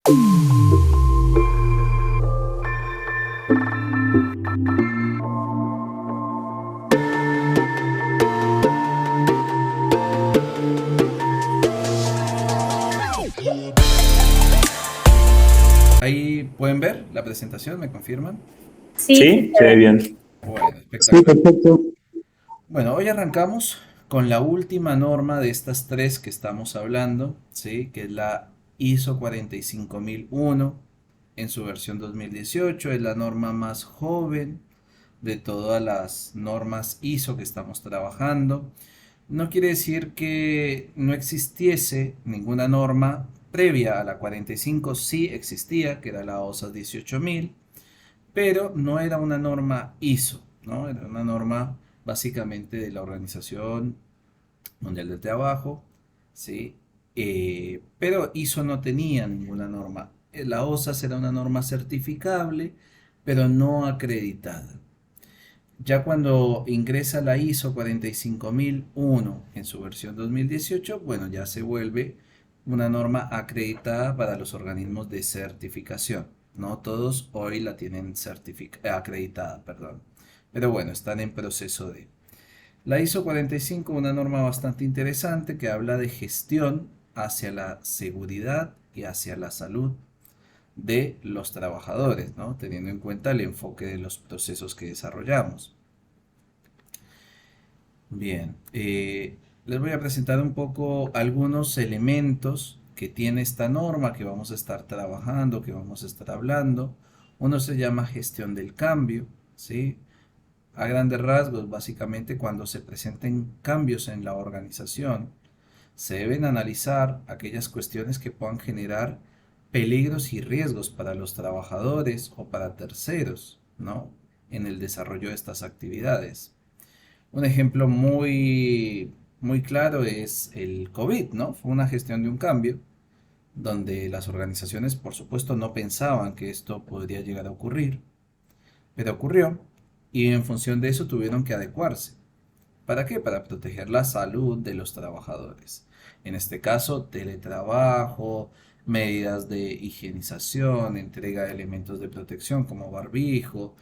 Ahí pueden ver la presentación, ¿me confirman? Sí, sí Sí, se se ve ve. bien. Bueno, Sí, espectacular. perfecto. Bueno, hoy arrancamos con la última norma de estas tres que estamos hablando, ¿sí? Que es la ISO 45001 en su versión 2018. Es la norma más joven de todas las normas ISO que estamos trabajando. No quiere decir que no existiese ninguna norma previa a la 45, sí existía, que era la OSA 18000, pero no era una norma ISO, ¿no? Era una norma básicamente de la Organización Mundial del Trabajo, ¿sí? Pero ISO no tenía ninguna norma. La OSAS era una norma certificable, pero no acreditada. Ya cuando ingresa la ISO 45001 en su versión 2018, bueno, ya se vuelve una norma acreditada para los organismos de certificación. No todos hoy la tienen acreditada, perdón. Pero bueno, están en proceso de. La ISO 45, una norma bastante interesante que habla de gestión hacia la seguridad y hacia la salud de los trabajadores, ¿no? Teniendo en cuenta el enfoque de los procesos que desarrollamos. Bien, les voy a presentar un poco algunos elementos que tiene esta norma que vamos a estar trabajando, que vamos a estar hablando. Uno se llama gestión del cambio, ¿sí? A grandes rasgos, básicamente cuando se presenten cambios en la organización, se deben analizar aquellas cuestiones que puedan generar peligros y riesgos para los trabajadores o para terceros, ¿no? En el desarrollo de estas actividades. Un ejemplo muy claro es el COVID, ¿no? Fue una gestión de un cambio donde las organizaciones, por supuesto, no pensaban que esto podría llegar a ocurrir, pero ocurrió y en función de eso tuvieron que adecuarse. ¿Para qué? Para proteger la salud de los trabajadores. En este caso, teletrabajo, medidas de higienización, entrega de elementos de protección como barbijo.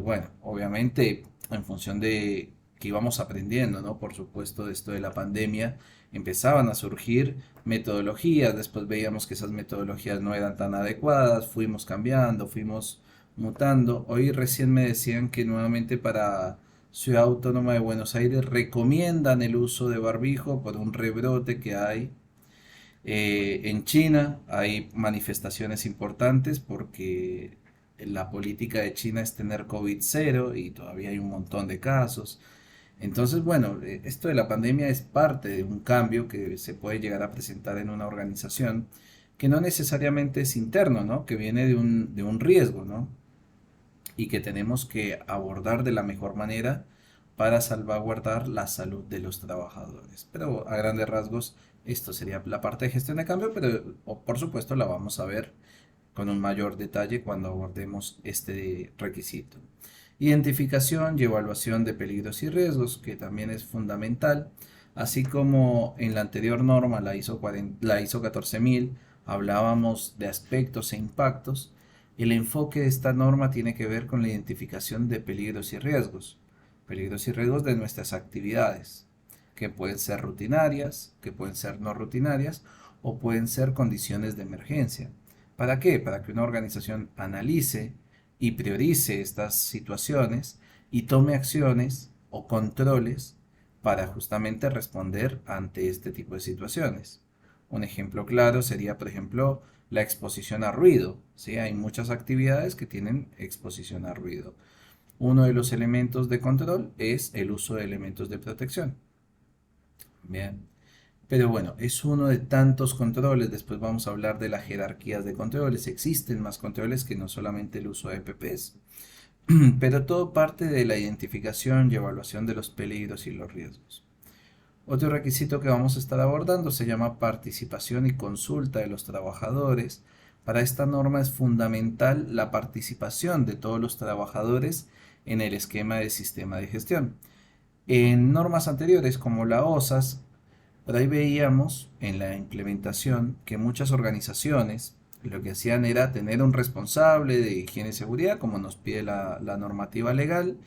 Bueno, obviamente en función de que íbamos aprendiendo, ¿no? Por supuesto, de esto de la pandemia, empezaban a surgir metodologías, después veíamos que esas metodologías no eran tan adecuadas, fuimos cambiando, fuimos mutando. Hoy recién me decían que nuevamente para Ciudad Autónoma de Buenos Aires recomiendan el uso de barbijo por un rebrote que hay. En China hay manifestaciones importantes porque la política de China es tener COVID cero y todavía hay un montón de casos. Entonces, bueno, esto de la pandemia es parte de un cambio que se puede llegar a presentar en una organización que no necesariamente es interno, ¿no? Que viene de un riesgo, ¿no? Y que tenemos que abordar de la mejor manera para salvaguardar la salud de los trabajadores. Pero a grandes rasgos, esto sería la parte de gestión de cambio, pero por supuesto la vamos a ver con un mayor detalle cuando abordemos este requisito. Identificación y evaluación de peligros y riesgos, que también es fundamental, así como en la anterior norma, la ISO 14000, hablábamos de aspectos e impactos. El enfoque de esta norma tiene que ver con la identificación de peligros y riesgos de nuestras actividades, que pueden ser rutinarias, que pueden ser no rutinarias o pueden ser condiciones de emergencia. ¿Para qué? Para que una organización analice y priorice estas situaciones y tome acciones o controles para justamente responder ante este tipo de situaciones. Un ejemplo claro sería, por ejemplo, la exposición a ruido. ¿Sí? Hay muchas actividades que tienen exposición a ruido. Uno de los elementos de control es el uso de elementos de protección. Bien. Pero bueno, es uno de tantos controles. Después vamos a hablar de las jerarquías de controles. Existen más controles que no solamente el uso de EPPs. Pero todo parte de la identificación y evaluación de los peligros y los riesgos. Otro requisito que vamos a estar abordando se llama participación y consulta de los trabajadores. Para esta norma es fundamental la participación de todos los trabajadores en el esquema de sistema de gestión. En normas anteriores como la OSAS, por ahí veíamos en la implementación que muchas organizaciones lo que hacían era tener un responsable de higiene y seguridad, como nos pide la normativa legal,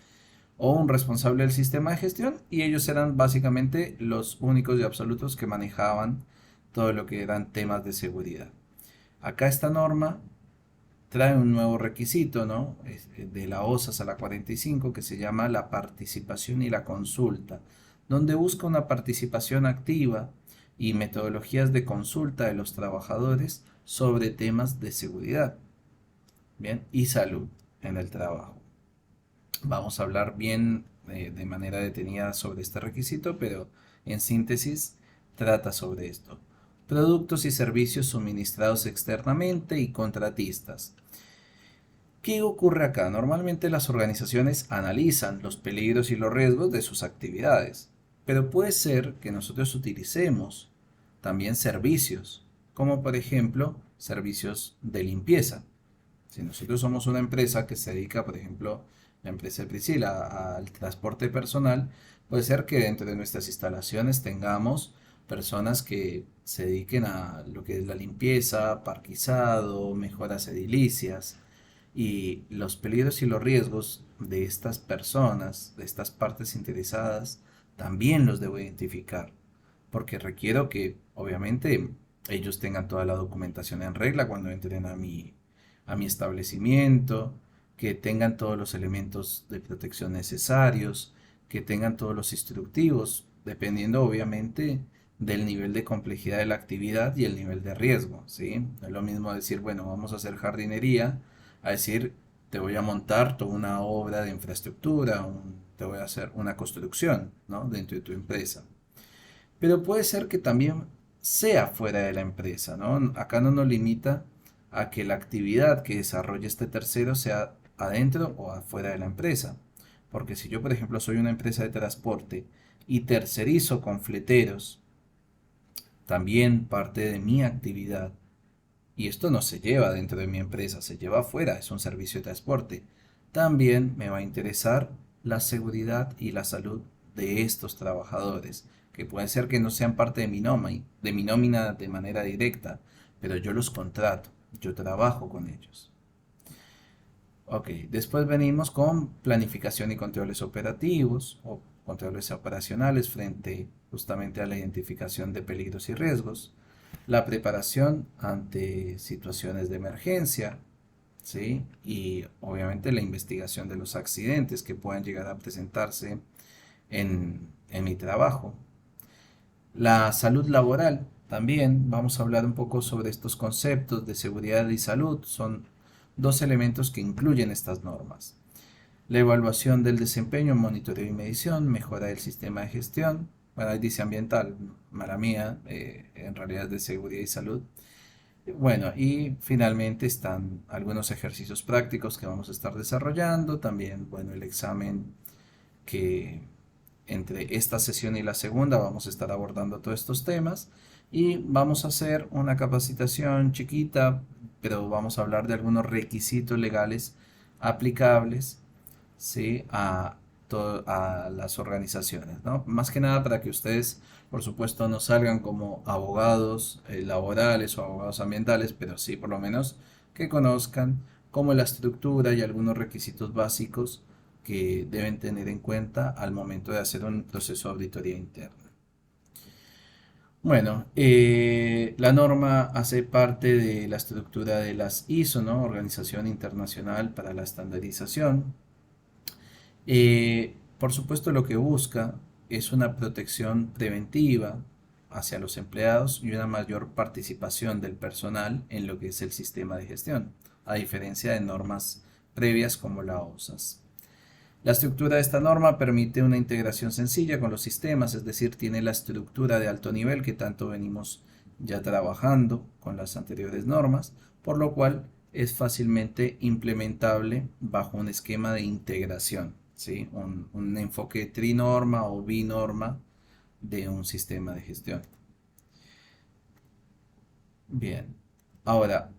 o un responsable del sistema de gestión, y ellos eran básicamente los únicos y absolutos que manejaban todo lo que eran temas de seguridad. Acá esta norma trae un nuevo requisito, ¿no? De la OSAS a la 45, que se llama la participación y la consulta, donde busca una participación activa y metodologías de consulta de los trabajadores sobre temas de seguridad, bien, y salud en el trabajo. Vamos a hablar bien de manera detenida sobre este requisito, pero en síntesis trata sobre esto. Productos y servicios suministrados externamente y contratistas. ¿Qué ocurre acá? Normalmente las organizaciones analizan los peligros y los riesgos de sus actividades, pero puede ser que nosotros utilicemos también servicios, como por ejemplo servicios de limpieza. Si nosotros somos una empresa que se dedica, por ejemplo, la empresa de Priscila al transporte personal, puede ser que dentro de nuestras instalaciones tengamos personas que se dediquen a lo que es la limpieza, parquizado, mejoras edilicias, y los peligros y los riesgos de estas personas, de estas partes interesadas, también los debo identificar, porque requiero que obviamente ellos tengan toda la documentación en regla cuando entren a mi establecimiento, que tengan todos los elementos de protección necesarios, que tengan todos los instructivos, dependiendo obviamente del nivel de complejidad de la actividad y el nivel de riesgo, ¿sí? No es lo mismo decir, bueno, vamos a hacer jardinería, a decir, te voy a montar toda una obra de infraestructura, te voy a hacer una construcción, ¿no? Dentro de tu empresa. Pero puede ser que también sea fuera de la empresa, ¿no? Acá no nos limita a que la actividad que desarrolle este tercero sea adentro o afuera de la empresa. Porque si yo, por ejemplo, soy una empresa de transporte y tercerizo con fleteros, también parte de mi actividad, y esto no se lleva dentro de mi empresa, se lleva afuera, es un servicio de transporte. También me va a interesar la seguridad y la salud de estos trabajadores, que puede ser que no sean parte de mi nómina de manera directa, pero yo los contrato, yo trabajo con ellos. Ok, después venimos con planificación y controles operativos o controles operacionales frente justamente a la identificación de peligros y riesgos, la preparación ante situaciones de emergencia, ¿sí? Y obviamente la investigación de los accidentes que puedan llegar a presentarse en mi trabajo. La salud laboral, también vamos a hablar un poco sobre estos conceptos de seguridad y salud, son dos elementos que incluyen estas normas. La evaluación del desempeño, monitoreo y medición, mejora del sistema de gestión. Bueno, ahí dice ambiental, mala mía, en realidad es de seguridad y salud. Bueno, y finalmente están algunos ejercicios prácticos que vamos a estar desarrollando. También, bueno, el examen que entre esta sesión y la segunda vamos a estar abordando todos estos temas. Y vamos a hacer una capacitación chiquita, pero vamos a hablar de algunos requisitos legales aplicables, ¿sí? A las organizaciones, ¿no? Más que nada para que ustedes, por supuesto, no salgan como abogados laborales o abogados ambientales, pero sí por lo menos que conozcan cómo la estructura y algunos requisitos básicos que deben tener en cuenta al momento de hacer un proceso de auditoría interna. Bueno, la norma hace parte de la estructura de las ISO, ¿no? Organización Internacional para la Estandarización. Por supuesto, lo que busca es una protección preventiva hacia los empleados y una mayor participación del personal en lo que es el sistema de gestión, a diferencia de normas previas como la OSAS. La estructura de esta norma permite una integración sencilla con los sistemas, es decir, tiene la estructura de alto nivel que tanto venimos ya trabajando con las anteriores normas, por lo cual es fácilmente implementable bajo un esquema de integración, ¿sí? Un enfoque trinorma o binorma de un sistema de gestión. Bien, ahora,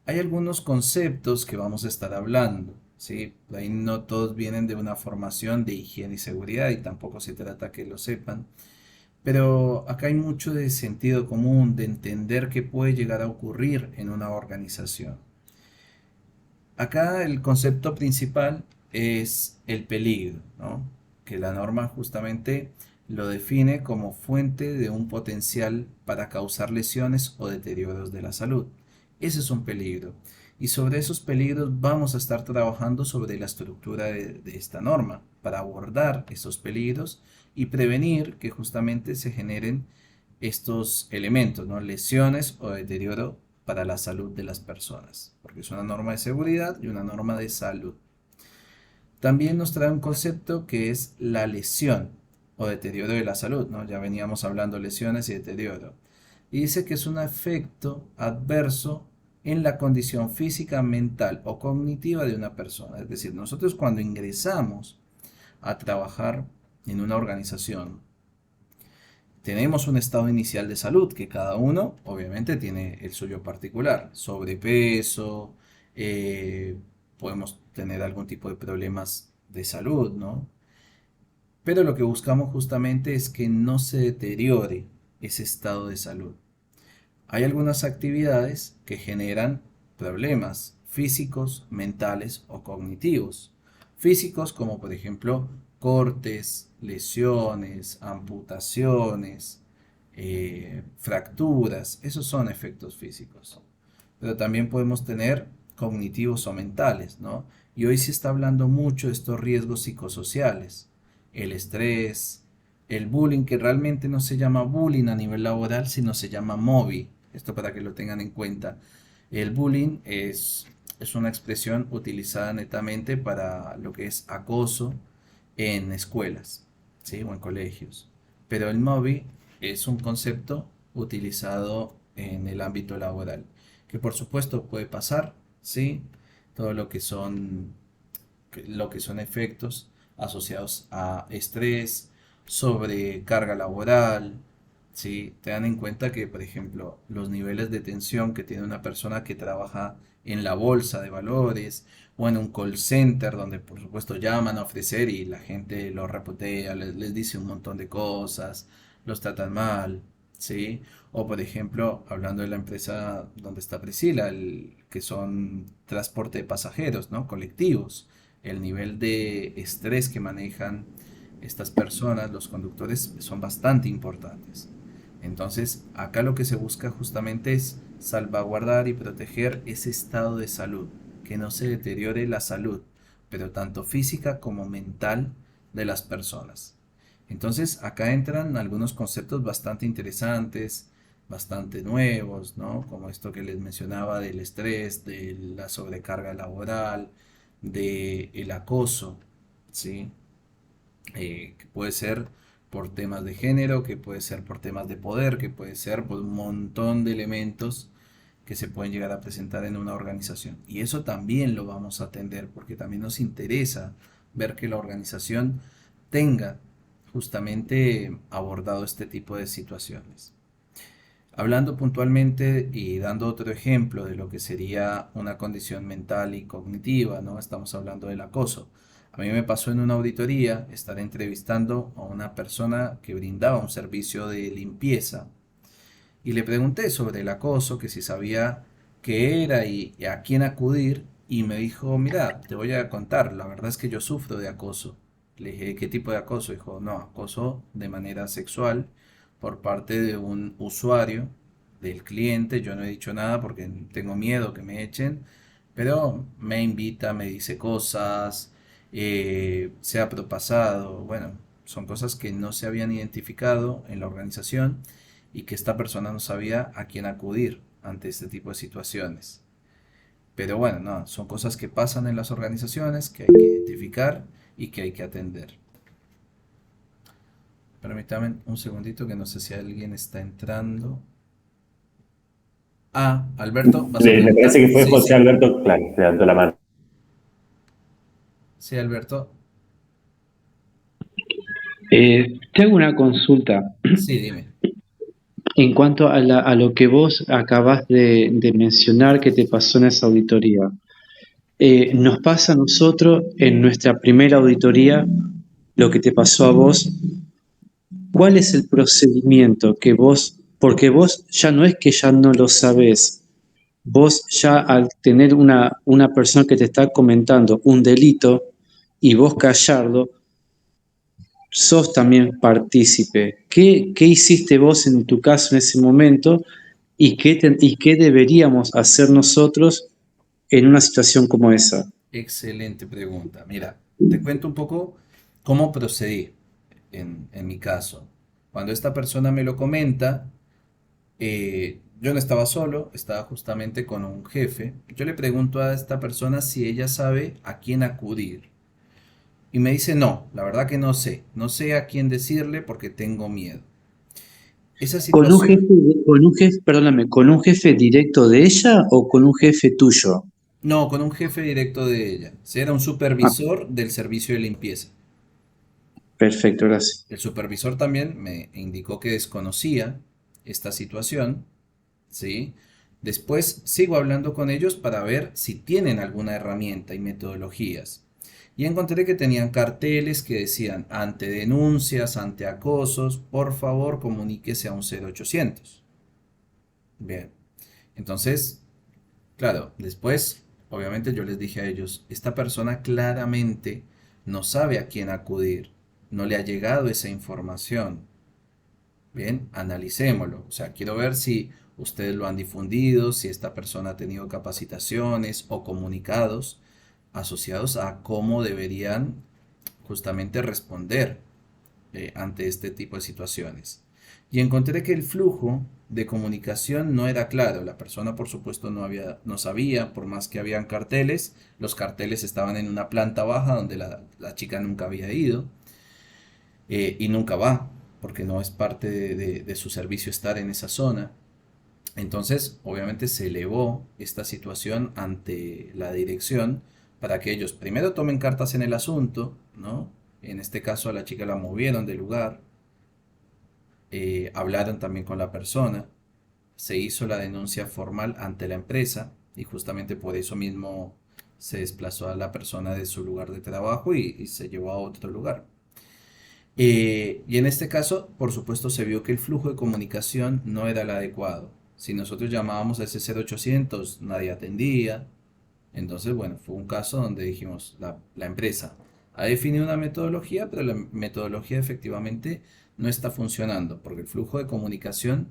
hay algunos conceptos que vamos a estar hablando, ¿sí? Ahí no todos vienen de una formación de higiene y seguridad y tampoco se trata que lo sepan, Pero acá hay mucho de sentido común, de entender qué puede llegar a ocurrir en una organización. Acá el concepto principal es el peligro, ¿no? Que la norma justamente lo define como fuente de un potencial para causar lesiones o deterioros de la salud. Ese es un peligro. Y sobre esos peligros vamos a estar trabajando sobre la estructura de esta norma para abordar esos peligros y prevenir que justamente se generen estos elementos, ¿no? Lesiones o deterioro para la salud de las personas, porque es una norma de seguridad y una norma de salud. También nos trae un concepto que es la lesión o deterioro de la salud, ¿no? Ya veníamos hablando lesiones y deterioro. Y dice que es un efecto adverso en la condición física, mental o cognitiva de una persona. Es decir, nosotros cuando ingresamos a trabajar en una organización, tenemos un estado inicial de salud que cada uno obviamente tiene el suyo particular. Sobrepeso, eh, podemos tener algún tipo de problemas de salud, ¿no? Pero lo que buscamos justamente es que no se deteriore ese estado de salud. Hay algunas actividades que generan problemas físicos, mentales o cognitivos. Físicos como por ejemplo cortes, lesiones, amputaciones, fracturas, esos son efectos físicos. Pero también podemos tener cognitivos o mentales, ¿no? Y hoy se está hablando mucho de estos riesgos psicosociales, el estrés, el bullying, que realmente no se llama bullying a nivel laboral, sino se llama mobbing. Esto para que lo tengan en cuenta. El bullying es una expresión utilizada netamente para lo que es acoso en escuelas, ¿sí? O en colegios. Pero el mobbing es un concepto utilizado en el ámbito laboral, que por supuesto puede pasar, ¿sí? Todo lo que son efectos asociados a estrés, sobrecarga laboral, ¿sí? Tengan en cuenta que, por ejemplo, los niveles de tensión que tiene una persona que trabaja en la bolsa de valores o en un call center donde por supuesto llaman a ofrecer y la gente los reputea, les dice un montón de cosas, los tratan mal, ¿sí? O por ejemplo, hablando de la empresa donde está Priscila, que son transporte de pasajeros, ¿no? Colectivos, el nivel de estrés que manejan estas personas, los conductores, son bastante importantes. Entonces, acá lo que se busca justamente es salvaguardar y proteger ese estado de salud, que no se deteriore la salud, pero tanto física como mental de las personas. Entonces, acá entran algunos conceptos bastante interesantes, bastante nuevos, ¿no? Como esto que les mencionaba del estrés, de la sobrecarga laboral, del acoso, ¿sí? Que puede ser por temas de género, que puede ser por temas de poder, que puede ser por un montón de elementos que se pueden llegar a presentar en una organización. Y eso también lo vamos a atender porque también nos interesa ver que la organización tenga justamente abordado este tipo de situaciones. Hablando puntualmente y dando otro ejemplo de lo que sería una condición mental y cognitiva, ¿no? Estamos hablando del acoso. A mí me pasó en una auditoría estar entrevistando a una persona que brindaba un servicio de limpieza y le pregunté sobre el acoso, que si sabía qué era y a quién acudir y me dijo, mira, te voy a contar, la verdad es que yo sufro de acoso. Le dije, ¿qué tipo de acoso? Dijo, no, acoso de manera sexual por parte de un usuario, del cliente. Yo no he dicho nada porque tengo miedo que me echen, pero me invita, me dice cosas, se ha propasado. Bueno, son cosas que no se habían identificado en la organización y que esta persona no sabía a quién acudir ante este tipo de situaciones. Pero bueno, no, son cosas que pasan en las organizaciones, que hay que identificar y que hay que atender. Permítame un segundito que no sé si alguien está entrando. Ah, Alberto, ¿vas a Me preguntar? parece que fue Sí, José sí. Alberto Clark, levantó la mano. Sí, Alberto. Te hago una consulta Sí, dime. en cuanto a lo que vos acabas de mencionar que te pasó en esa auditoría. Nos pasa a nosotros en nuestra primera auditoría lo que te pasó a vos ¿cuál es el procedimiento que vos, porque vos ya no es que ya no lo sabés, vos ya al tener una persona que te está comentando un delito y vos callarlo, sos también partícipe. ¿Qué hiciste vos en tu caso en ese momento y y qué deberíamos hacer nosotros en una situación como esa? Excelente pregunta. Mira, te cuento un poco cómo procedí en mi caso. Cuando esta persona me lo comenta, yo no estaba solo, estaba justamente con un jefe. Yo le pregunto a esta persona si ella sabe a quién acudir. Y me dice, no, la verdad que no sé. No sé a quién decirle porque tengo miedo. Esa situación, Con un jefe, perdóname, con un jefe directo de ella o con un jefe tuyo? no, con un jefe directo de ella. Sí, era un Ah, supervisor del servicio de limpieza. perfecto, gracias. El supervisor también me indicó que desconocía esta situación, ¿sí? Después sigo hablando con ellos para ver si tienen alguna herramienta y metodologías. Y encontré que tenían carteles que decían, ante denuncias, ante acosos, por favor comuníquese a un 0800. Bien, entonces, claro, después, obviamente yo les dije a ellos, esta persona claramente no sabe a quién acudir, no le ha llegado esa información. Bien, analicémoslo. O sea, quiero ver si ustedes lo han difundido, si esta persona ha tenido capacitaciones o comunicados asociados a cómo deberían justamente responder ante este tipo de situaciones. Y encontré que el flujo de comunicación no era claro. La persona, por supuesto, no sabía, por más que habían carteles, los carteles estaban en una planta baja donde la chica nunca había ido y nunca va, porque no es parte de su servicio estar en esa zona. Entonces, obviamente se elevó esta situación ante la dirección para que ellos primero tomen cartas en el asunto, ¿no? En este caso a la chica la movieron del lugar, hablaron también con la persona, se hizo la denuncia formal ante la empresa y justamente por eso mismo se desplazó a la persona de su lugar de trabajo y se llevó a otro lugar. Y en este caso, por supuesto, se vio que el flujo de comunicación no era el adecuado. Si nosotros llamábamos a ese 0800, nadie atendía. Entonces, bueno, fue un caso donde dijimos, la empresa ha definido una metodología, pero la metodología efectivamente no está funcionando, porque el flujo de comunicación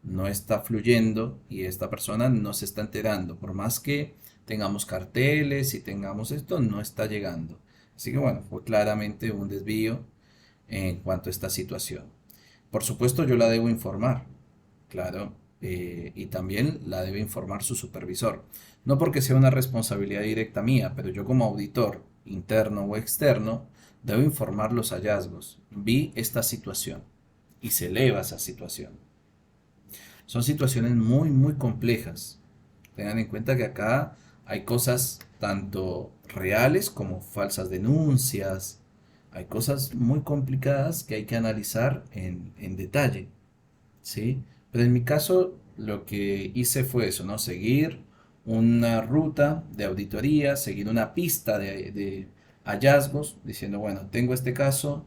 no está fluyendo y esta persona no se está enterando. Por más que tengamos carteles y tengamos esto, no está llegando. Así que bueno, fue claramente un desvío en cuanto a esta situación. Por supuesto, yo la debo informar, claro, y también la debe informar su supervisor. No porque sea una responsabilidad directa mía, pero yo como auditor, interno o externo, debo informar los hallazgos. Vi esta situación y se eleva esa situación. Son situaciones muy, muy complejas. Tengan en cuenta que acá hay cosas tanto reales como falsas denuncias. Hay cosas muy complicadas que hay que analizar en detalle, ¿sí? Pero en mi caso lo que hice fue eso, ¿no? Seguir una ruta de auditoría, seguir una pista de hallazgos, diciendo, bueno, tengo este caso,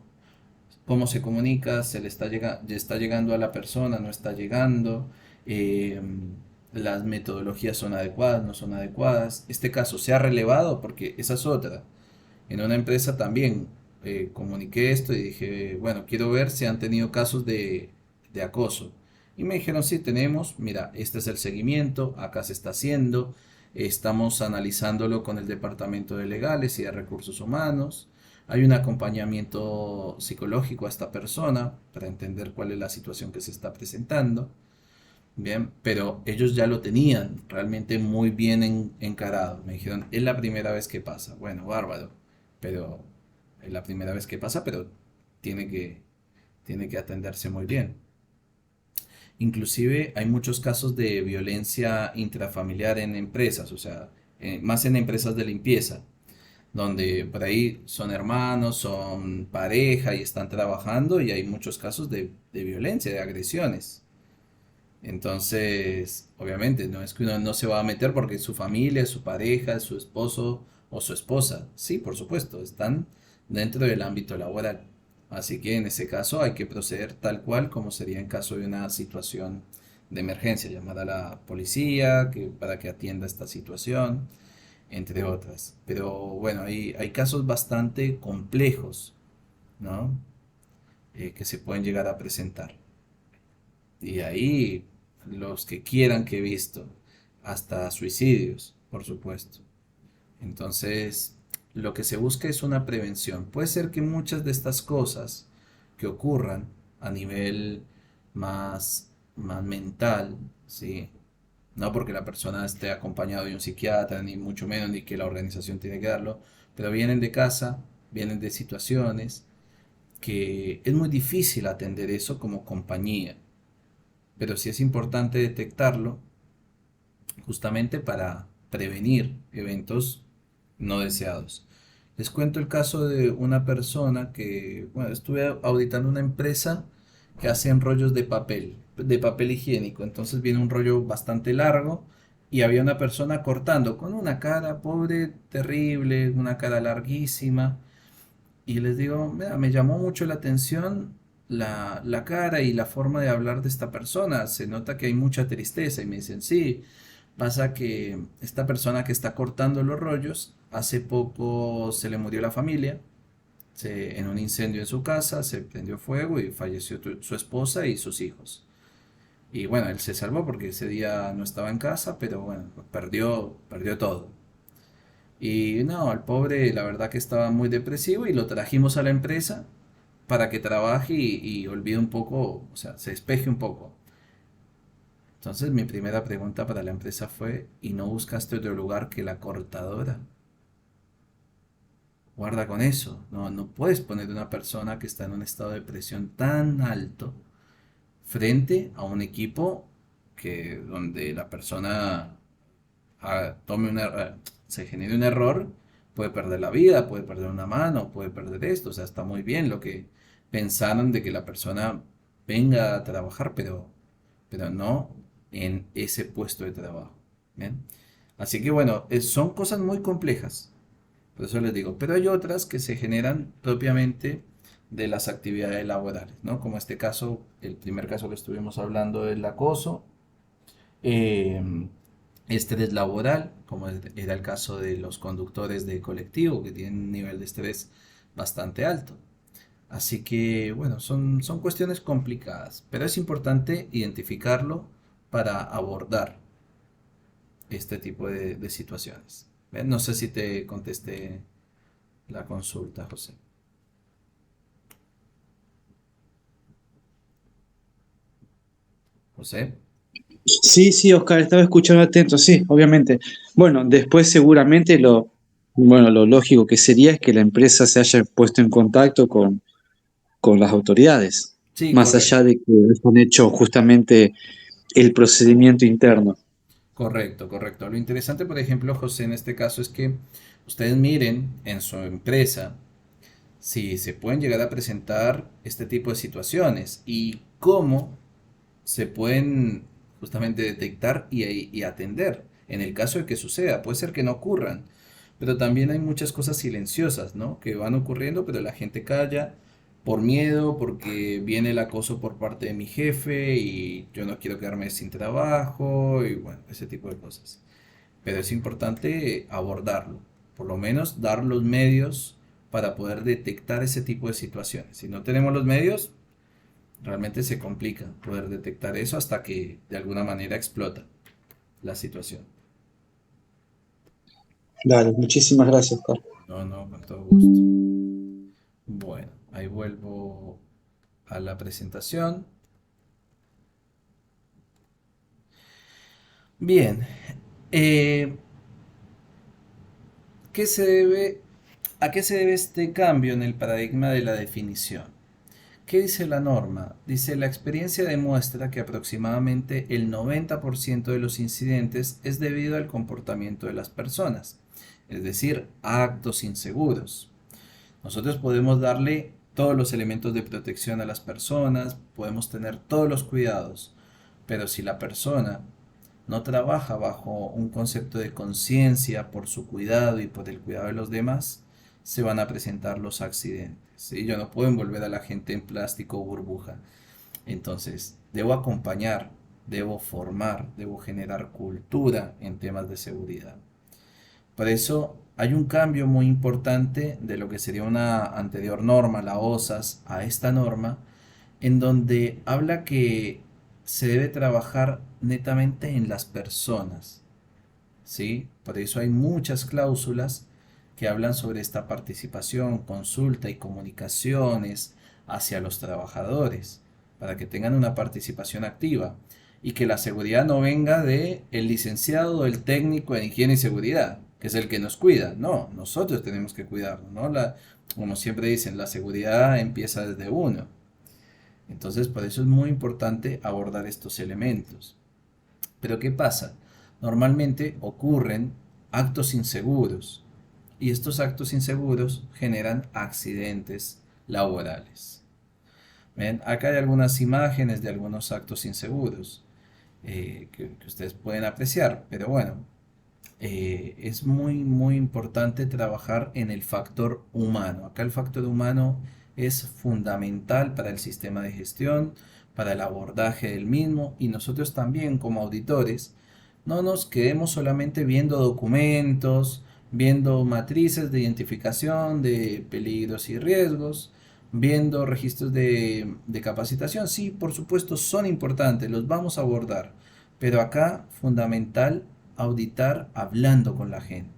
cómo se comunica, está llegando a la persona, no está llegando, eh, las metodologías son adecuadas, no son adecuadas. Este caso se ha relevado porque esa es otra. En una empresa también comuniqué esto y dije, bueno, quiero ver si han tenido casos de acoso. Y me dijeron, sí, tenemos, mira, este es el seguimiento, acá se está haciendo, estamos analizándolo con el departamento de legales y de recursos humanos. Hay un acompañamiento psicológico a esta persona para entender cuál es la situación que se está presentando. Bien, pero ellos ya lo tenían realmente muy bien encarado. Me dijeron, es la primera vez que pasa. Bueno, bárbaro, pero es la primera vez que pasa, pero tiene que, tiene que atenderse muy bien. Inclusive hay muchos casos de violencia intrafamiliar en empresas, o sea, más en empresas de limpieza, donde por ahí son hermanos, son pareja y están trabajando y hay muchos casos de violencia, de agresiones. Entonces, obviamente, no es que uno no se va a meter porque es su familia, es su pareja, es su esposo o su esposa. Sí, por supuesto, están dentro del ámbito laboral. Así que en ese caso hay que proceder tal cual como sería en caso de una situación de emergencia, llamar a la policía para que atienda esta situación, entre otras. Pero bueno, hay casos bastante complejos, ¿no? Que se pueden llegar a presentar. Y ahí los que quieran que he visto, hasta suicidios, por supuesto. Entonces, lo que se busca es una prevención. Puede ser que muchas de estas cosas que ocurran a nivel más mental, ¿sí? No porque la persona esté acompañado de un psiquiatra, ni mucho menos, ni que la organización tiene que darlo, pero vienen de casa, vienen de situaciones que es muy difícil atender eso como compañía, pero sí es importante detectarlo justamente para prevenir eventos no deseados. Les cuento el caso de una persona que, bueno, estuve auditando una empresa que hace rollos de papel higiénico. Entonces viene un rollo bastante largo y había una persona cortando con una cara pobre, terrible, una cara larguísima. Y les digo, "Mira, me llamó mucho la atención la cara y la forma de hablar de esta persona. Se nota que hay mucha tristeza". Y me dicen, sí, pasa que esta persona que está cortando los rollos, hace poco se le murió la familia, en un incendio en su casa, se prendió fuego y falleció su esposa y sus hijos. Y bueno, él se salvó porque ese día no estaba en casa, pero bueno, perdió todo. Y no, al pobre la verdad que estaba muy depresivo y lo trajimos a la empresa para que trabaje y olvide un poco, o sea, se despeje un poco. Entonces mi primera pregunta para la empresa fue, ¿y no buscaste otro lugar que la cortadora? Guarda con eso. No, no puedes poner a una persona que está en un estado de presión tan alto frente a un equipo donde la persona tome se genere un error, puede perder la vida, puede perder una mano, puede perder esto. O sea, está muy bien lo que pensaron de que la persona venga a trabajar, pero no en ese puesto de trabajo. ¿Bien? Así que bueno, son cosas muy complejas. Por eso les digo, pero hay otras que se generan propiamente de las actividades laborales, ¿no? Como este caso, el primer caso que estuvimos hablando del acoso, eh, estrés laboral, como era el caso de los conductores de colectivo, que tienen un nivel de estrés bastante alto. Así que, bueno, son cuestiones complicadas, pero es importante identificarlo para abordar este tipo de situaciones. No sé si te contesté la consulta, José. José. Sí, sí, Oscar, estaba escuchando atento, sí, obviamente. Bueno, después seguramente bueno, lo lógico que sería es que la empresa se haya puesto en contacto con las autoridades, Sí, más correcto. allá de que han hecho justamente el procedimiento interno. Correcto, correcto. Lo interesante, por ejemplo, José, en este caso es que ustedes miren en su empresa si se pueden llegar a presentar este tipo de situaciones y cómo se pueden justamente detectar y atender en el caso de que suceda. Puede ser que no ocurran, pero también hay muchas cosas silenciosas, ¿no? Que van ocurriendo, pero la gente calla por miedo, porque viene el acoso por parte de mi jefe y yo no quiero quedarme sin trabajo y bueno, ese tipo de cosas. Pero es importante abordarlo, por lo menos dar los medios para poder detectar ese tipo de situaciones. Si no tenemos los medios, realmente se complica poder detectar eso hasta que de alguna manera explota la situación. Dale, muchísimas gracias, Oscar. No, no, con todo gusto. Bueno, ahí vuelvo a la presentación. Bien, eh, ¿qué se debe, ¿a qué se debe este cambio en el paradigma de la definición? ¿Qué dice la norma? Dice, la experiencia demuestra que aproximadamente el 90% de los incidentes es debido al comportamiento de las personas, es decir, a actos inseguros. Nosotros podemos darle todos los elementos de protección a las personas, podemos tener todos los cuidados, pero si la persona no trabaja bajo un concepto de conciencia por su cuidado y por el cuidado de los demás, se van a presentar los accidentes. ¿Sí? Yo no puedo envolver a la gente en plástico o burbuja. Entonces, debo acompañar, debo formar, debo generar cultura en temas de seguridad. Por eso hay un cambio muy importante de lo que sería una anterior norma, la OSAS, a esta norma, en donde habla que se debe trabajar netamente en las personas. ¿Sí? Por eso hay muchas cláusulas que hablan sobre esta participación, consulta y comunicaciones hacia los trabajadores, para que tengan una participación activa y que la seguridad no venga de el licenciado o el técnico en higiene y seguridad, que es el que nos cuida. No, nosotros tenemos que cuidarnos, ¿no? Como siempre dicen, la seguridad empieza desde uno. Entonces, por eso es muy importante abordar estos elementos. Pero ¿qué pasa? Normalmente ocurren actos inseguros y estos actos inseguros generan accidentes laborales. ¿Ven? Acá hay algunas imágenes de algunos actos inseguros que ustedes pueden apreciar, pero bueno, es muy importante trabajar en el factor humano. Acá el factor humano es fundamental para el sistema de gestión, para el abordaje del mismo y nosotros también como auditores no nos quedemos solamente viendo documentos, viendo matrices de identificación de peligros y riesgos, viendo registros de capacitación. Sí, por supuesto, son importantes, los vamos a abordar, pero acá fundamental auditar hablando con la gente.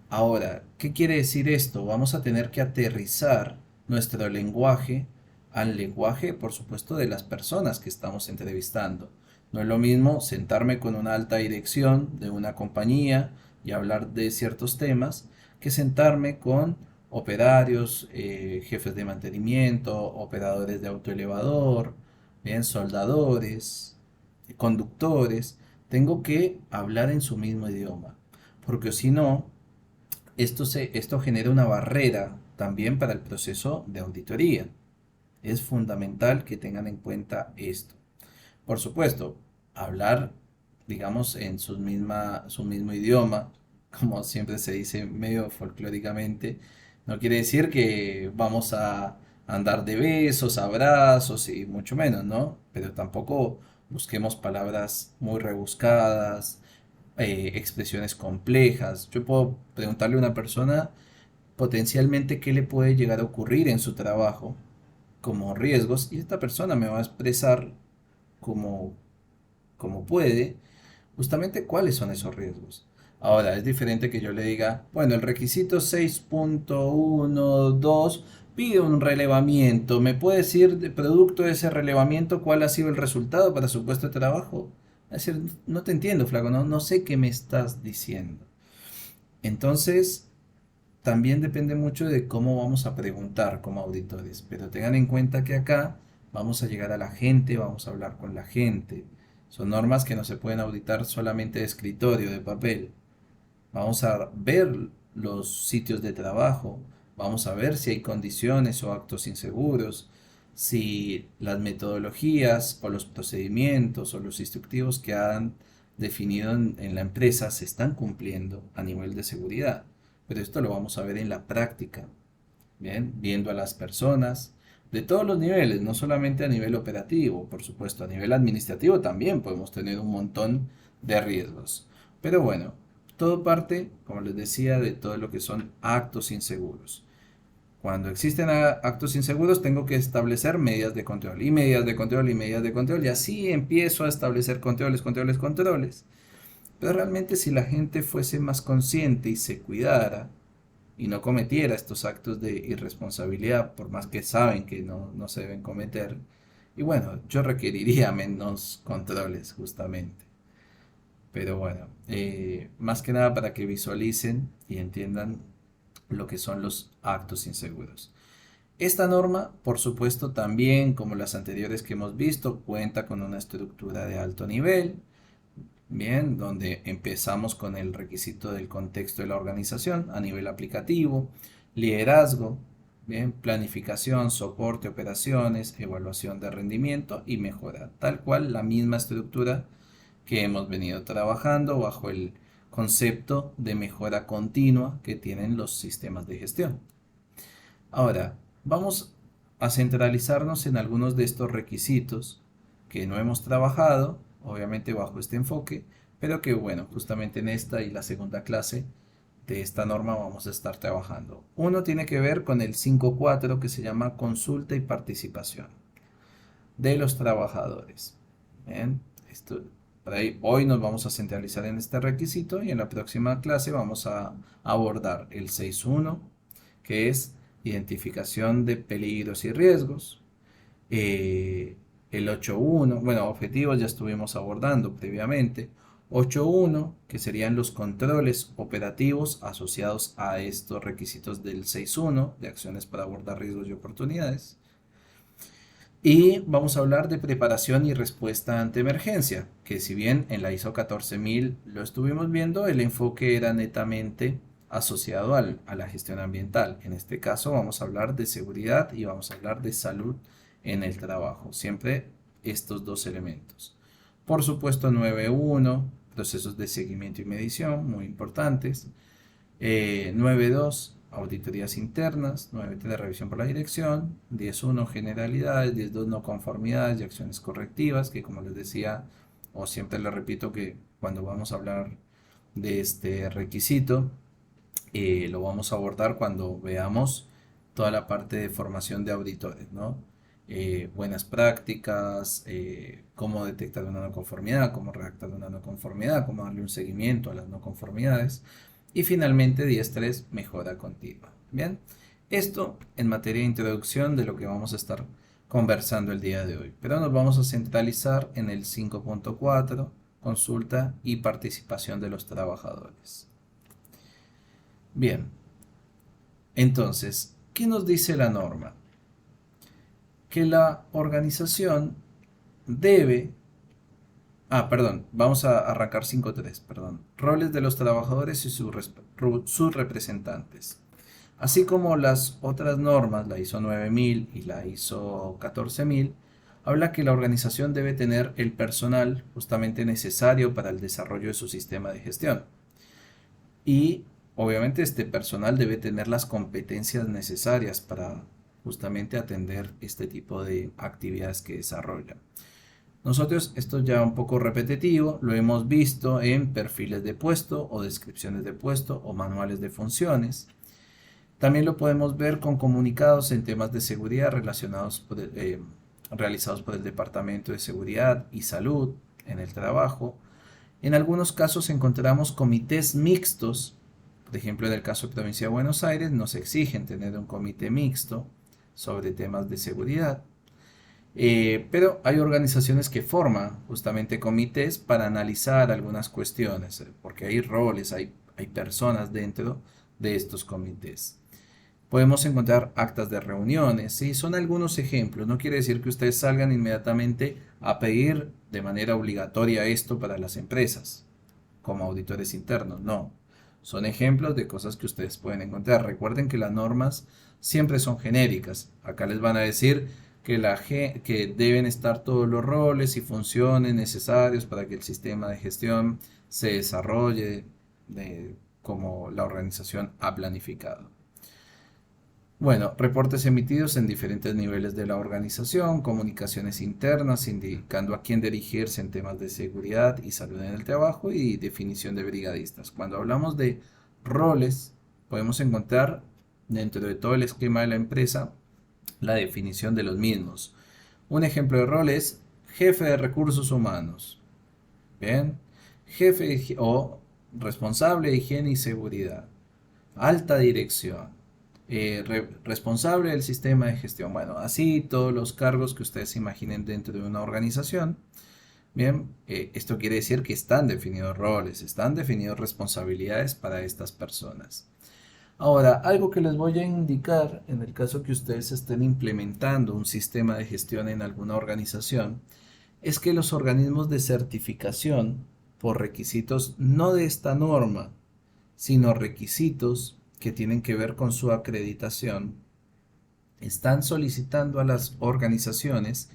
Ahora, ¿qué quiere decir esto? Vamos a tener que aterrizar nuestro lenguaje al lenguaje, por supuesto, de las personas que estamos entrevistando. No es lo mismo sentarme con una alta dirección de una compañía y hablar de ciertos temas que sentarme con operarios, jefes de mantenimiento, operadores de autoelevador, bien, soldadores, conductores. Tengo que hablar en su mismo idioma, porque si no, esto genera una barrera también para el proceso de auditoría. Es fundamental que tengan en cuenta esto. Por supuesto, hablar, digamos, en su mismo idioma, como siempre se dice medio folclóricamente, no quiere decir que vamos a andar de besos, abrazos y mucho menos, ¿no? Pero tampoco busquemos palabras muy rebuscadas, expresiones complejas. Yo puedo preguntarle a una persona potencialmente qué le puede llegar a ocurrir en su trabajo como riesgos y esta persona me va a expresar como, como puede justamente cuáles son esos riesgos. Ahora, es diferente que yo le diga, bueno, el requisito 6.12 pide un relevamiento. ¿Me puede decir, de producto de ese relevamiento, cuál ha sido el resultado para su puesto de trabajo? Es decir, no te entiendo, flaco, no sé qué me estás diciendo. Entonces, también depende mucho de cómo vamos a preguntar como auditores, pero tengan en cuenta que acá vamos a llegar a la gente, vamos a hablar con la gente. Son normas que no se pueden auditar solamente de escritorio, de papel. Vamos a ver los sitios de trabajo, vamos a ver si hay condiciones o actos inseguros, si las metodologías o los procedimientos o los instructivos que han definido en la empresa se están cumpliendo a nivel de seguridad. Pero esto lo vamos a ver en la práctica, ¿bien? Viendo a las personas de todos los niveles, no solamente a nivel operativo, por supuesto, a nivel administrativo también podemos tener un montón de riesgos. Pero bueno, todo parte, como les decía, de todo lo que son actos inseguros. Cuando existen actos inseguros, tengo que establecer medidas de control y medidas de control y medidas de control, y así empiezo a establecer controles. Pero realmente si la gente fuese más consciente y se cuidara y no cometiera estos actos de irresponsabilidad, por más que saben que no se deben cometer, y bueno, yo requeriría menos controles justamente. Pero bueno, más que nada para que visualicen y entiendan lo que son los actos inseguros. Esta norma, por supuesto, también, como las anteriores que hemos visto, cuenta con una estructura de alto nivel, bien, donde empezamos con el requisito del contexto de la organización a nivel aplicativo, liderazgo, bien, planificación, soporte, operaciones, evaluación de rendimiento y mejora, tal cual la misma estructura que hemos venido trabajando bajo el concepto de mejora continua que tienen los sistemas de gestión. Ahora, vamos a centralizarnos en algunos de estos requisitos que no hemos trabajado, obviamente bajo este enfoque, pero que bueno, justamente en esta y la segunda clase de esta norma vamos a estar trabajando. Uno tiene que ver con el 5.4 que se llama consulta y participación de los trabajadores. Bien, esto, por ahí, hoy nos vamos a centralizar en este requisito y en la próxima clase vamos a abordar el 6.1, que es identificación de peligros y riesgos. Eh, el 8.1, bueno, objetivos ya estuvimos abordando previamente. 8.1, que serían los controles operativos asociados a estos requisitos del 6.1, de acciones para abordar riesgos y oportunidades. Y vamos a hablar de preparación y respuesta ante emergencia, que si bien en la ISO 14000 lo estuvimos viendo, el enfoque era netamente asociado a la gestión ambiental. En este caso vamos a hablar de seguridad y vamos a hablar de salud en el trabajo. Siempre estos dos elementos. Por supuesto 9.1, procesos de seguimiento y medición, muy importantes. 9.2, auditorías internas. 9.3, revisión por la dirección. 10.1, generalidades. 10.2, no conformidades y acciones correctivas, que como les decía, o siempre les repito que cuando vamos a hablar de este requisito, lo vamos a abordar cuando veamos toda la parte de formación de auditores, ¿no? Buenas prácticas, cómo detectar una no conformidad, cómo redactar una no conformidad, cómo darle un seguimiento a las no conformidades. Y finalmente 10.3, mejora continua. Bien, esto en materia de introducción de lo que vamos a estar conversando el día de hoy. Pero nos vamos a centralizar en el 5.4, consulta y participación de los trabajadores. Bien, entonces, ¿qué nos dice la norma? Que la organización debe... perdón, vamos a arrancar 5.3, perdón. Roles de los trabajadores y sus representantes. Así como las otras normas, la ISO 9000 y la ISO 14000, habla que la organización debe tener el personal justamente necesario para el desarrollo de su sistema de gestión. Y obviamente este personal debe tener las competencias necesarias para justamente atender este tipo de actividades que desarrolla. Nosotros, esto ya un poco repetitivo, lo hemos visto en perfiles de puesto o descripciones de puesto o manuales de funciones. También lo podemos ver con comunicados en temas de seguridad realizados por el Departamento de Seguridad y Salud en el trabajo. En algunos casos encontramos comités mixtos. Por ejemplo, en el caso de Provincia de Buenos Aires nos exigen tener un comité mixto sobre temas de seguridad. Pero hay organizaciones que forman justamente comités para analizar algunas cuestiones, porque hay roles, hay personas dentro de estos comités. Podemos encontrar actas de reuniones, ¿sí? Son algunos ejemplos. No quiere decir que ustedes salgan inmediatamente a pedir de manera obligatoria esto para las empresas, como auditores internos. No. Son ejemplos de cosas que ustedes pueden encontrar. Recuerden que las normas siempre son genéricas. Acá les van a decir que deben estar todos los roles y funciones necesarios para que el sistema de gestión se desarrolle como la organización ha planificado. Bueno, reportes emitidos en diferentes niveles de la organización, comunicaciones internas indicando a quién dirigirse en temas de seguridad y salud en el trabajo y definición de brigadistas. Cuando hablamos de roles, podemos encontrar dentro de todo el esquema de la empresa la definición de los mismos. Un ejemplo de rol es jefe de recursos humanos. Bien, jefe o responsable de higiene y seguridad. Alta dirección. Responsable del sistema de gestión. Bueno, así todos los cargos que ustedes se imaginen dentro de una organización. Bien, esto quiere decir que están definidos roles, están definidos responsabilidades para estas personas. Ahora, algo que les voy a indicar en el caso que ustedes estén implementando un sistema de gestión en alguna organización, es que los organismos de certificación, por requisitos no de esta norma, sino requisitos que tienen que ver con su acreditación, están solicitando a las organizaciones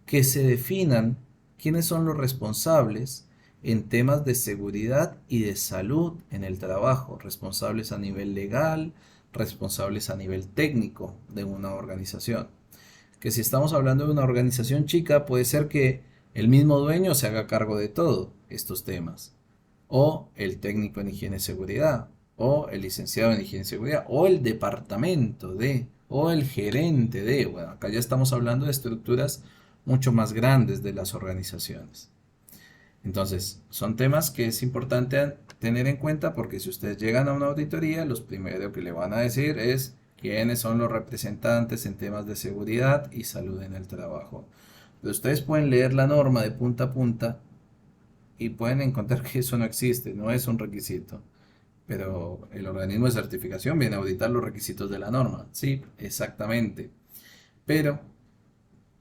que se definan quiénes son los responsables en temas de seguridad y de salud en el trabajo, responsables a nivel legal, responsables a nivel técnico de una organización. Que si estamos hablando de una organización chica, puede ser que el mismo dueño se haga cargo de todo estos temas, o el técnico en higiene y seguridad, o el licenciado en higiene y seguridad, o el departamento de, o el gerente de. Bueno, acá ya estamos hablando de estructuras mucho más grandes de las organizaciones. Entonces, son temas que es importante tener en cuenta porque si ustedes llegan a una auditoría, los primero que le van a decir es quiénes son los representantes en temas de seguridad y salud en el trabajo. Pero ustedes pueden leer la norma de punta a punta y pueden encontrar que eso no existe, no es un requisito. Pero el organismo de certificación viene a auditar los requisitos de la norma. Sí, exactamente. Pero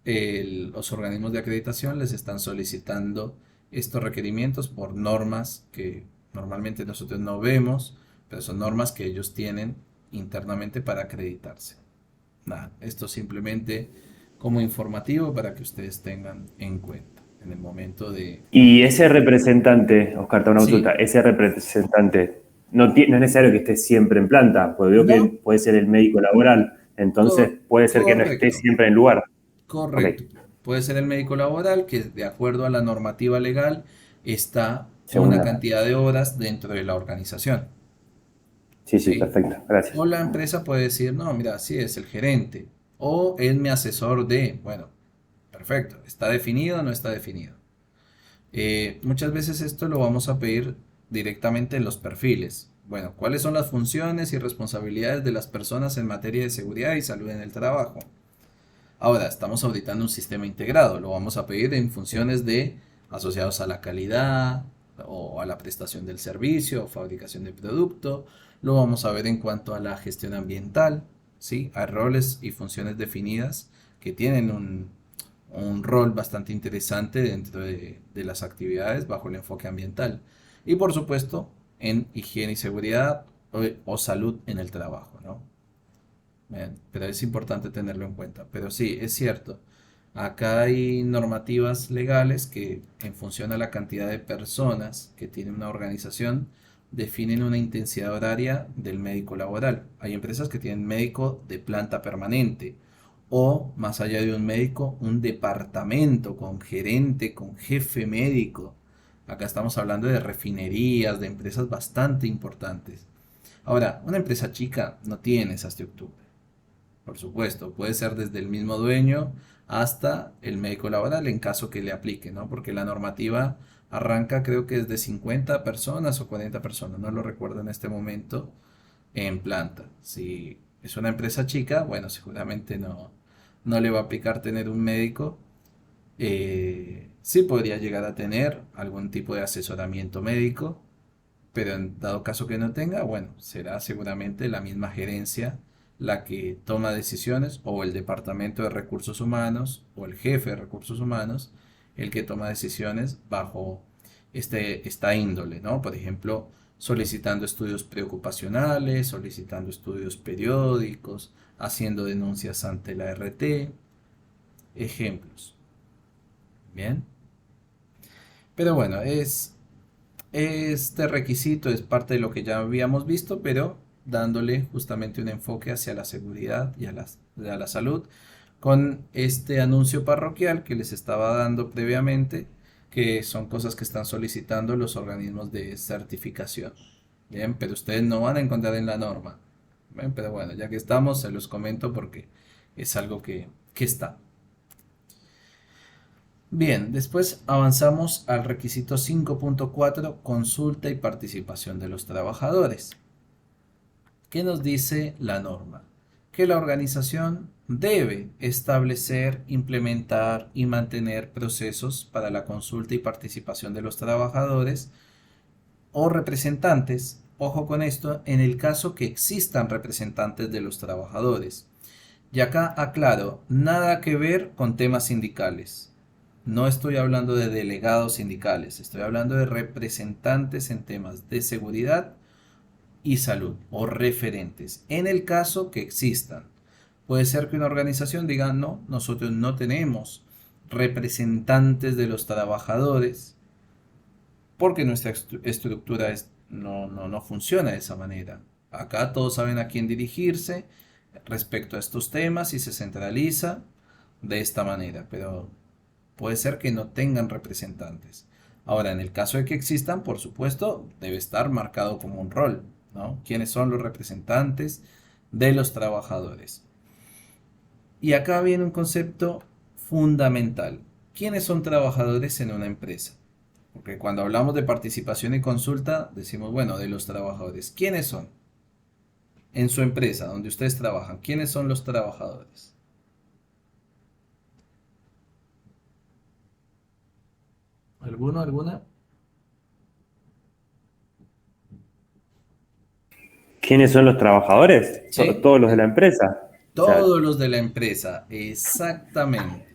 los organismos de acreditación les están solicitando estos requerimientos por normas que normalmente nosotros no vemos, pero son normas que ellos tienen internamente para acreditarse. Nada, esto simplemente como informativo para que ustedes tengan en cuenta en el momento de... Y ese representante, Oscar, te hago una consulta, Sí, ese representante no es necesario que esté siempre en planta, porque veo que no, puede ser el médico laboral, entonces puede ser que no esté correcto. siempre en el lugar. Ok, Correcto. Puede ser el médico laboral que de acuerdo a la normativa legal está según una la... cantidad de horas dentro de la organización. Sí, sí, ¿Sí? perfecto, gracias. O la empresa puede decir, no, mira, sí es el gerente. O es mi asesor de, bueno, perfecto. ¿Está definido o no está definido? Muchas veces esto lo vamos a pedir directamente en los perfiles. Bueno, ¿cuáles son las funciones y responsabilidades de las personas en materia de seguridad y salud en el trabajo? Ahora, estamos auditando un sistema integrado, lo vamos a pedir en funciones de asociados a la calidad o a la prestación del servicio o fabricación de producto, lo vamos a ver en cuanto a la gestión ambiental, ¿sí? Hay roles y funciones definidas que tienen un rol bastante interesante dentro de las actividades bajo el enfoque ambiental. Y por supuesto, en higiene y seguridad o salud en el trabajo, ¿no? Bien, pero es importante tenerlo en cuenta. Pero sí, es cierto. Acá hay normativas legales que, en función a la cantidad de personas que tiene una organización, definen una intensidad horaria del médico laboral. Hay empresas que tienen médico de planta permanente o, más allá de un médico, un departamento con gerente, con jefe médico. Acá estamos hablando de refinerías, de empresas bastante importantes. Ahora, una empresa chica no tiene esa estructura. Por supuesto, puede ser desde el mismo dueño hasta el médico laboral en caso que le aplique, ¿no? Porque la normativa arranca creo que es de 50 personas o 40 personas, no lo recuerdo en este momento, en planta. Si es una empresa chica, bueno, seguramente no le va a aplicar tener un médico. Sí podría llegar a tener algún tipo de asesoramiento médico, pero en dado caso que no tenga, bueno, será seguramente la misma gerencia la que toma decisiones o el departamento de recursos humanos o el jefe de recursos humanos el que toma decisiones bajo esta índole, ¿no? Por ejemplo, solicitando estudios preocupacionales, solicitando estudios periódicos, haciendo denuncias ante la RT, ejemplos. Bien, pero bueno, este requisito es parte de lo que ya habíamos visto, pero dándole justamente un enfoque hacia la seguridad y a la salud con este anuncio parroquial que les estaba dando previamente, que son cosas que están solicitando los organismos de certificación. Bien, pero ustedes no van a encontrar en la norma. Bien, pero bueno, ya que estamos, se los comento porque es algo que está. Bien, después avanzamos al requisito 5.4, consulta y participación de los trabajadores. ¿Qué nos dice la norma? Que la organización debe establecer, implementar y mantener procesos para la consulta y participación de los trabajadores o representantes. Ojo con esto, en el caso que existan representantes de los trabajadores. Y acá aclaro, nada que ver con temas sindicales. No estoy hablando de delegados sindicales, estoy hablando de representantes en temas de seguridad y salud o referentes. En el caso que existan, puede ser que una organización diga, no, nosotros no tenemos representantes de los trabajadores, porque nuestra estructura no funciona de esa manera. Acá todos saben a quién dirigirse respecto a estos temas y se centraliza de esta manera, pero puede ser que no tengan representantes. Ahora, en el caso de que existan, por supuesto, debe estar marcado como un rol, ¿no? ¿Quiénes son los representantes de los trabajadores? Y acá viene un concepto fundamental. ¿Quiénes son trabajadores en una empresa? Porque cuando hablamos de participación y consulta, decimos, bueno, de los trabajadores. ¿Quiénes son? En su empresa, donde ustedes trabajan, ¿quiénes son los trabajadores? ¿Alguno, alguna? ¿Quiénes son los trabajadores? Sí, Todos los de la empresa. O sea, todos los de la empresa, exactamente.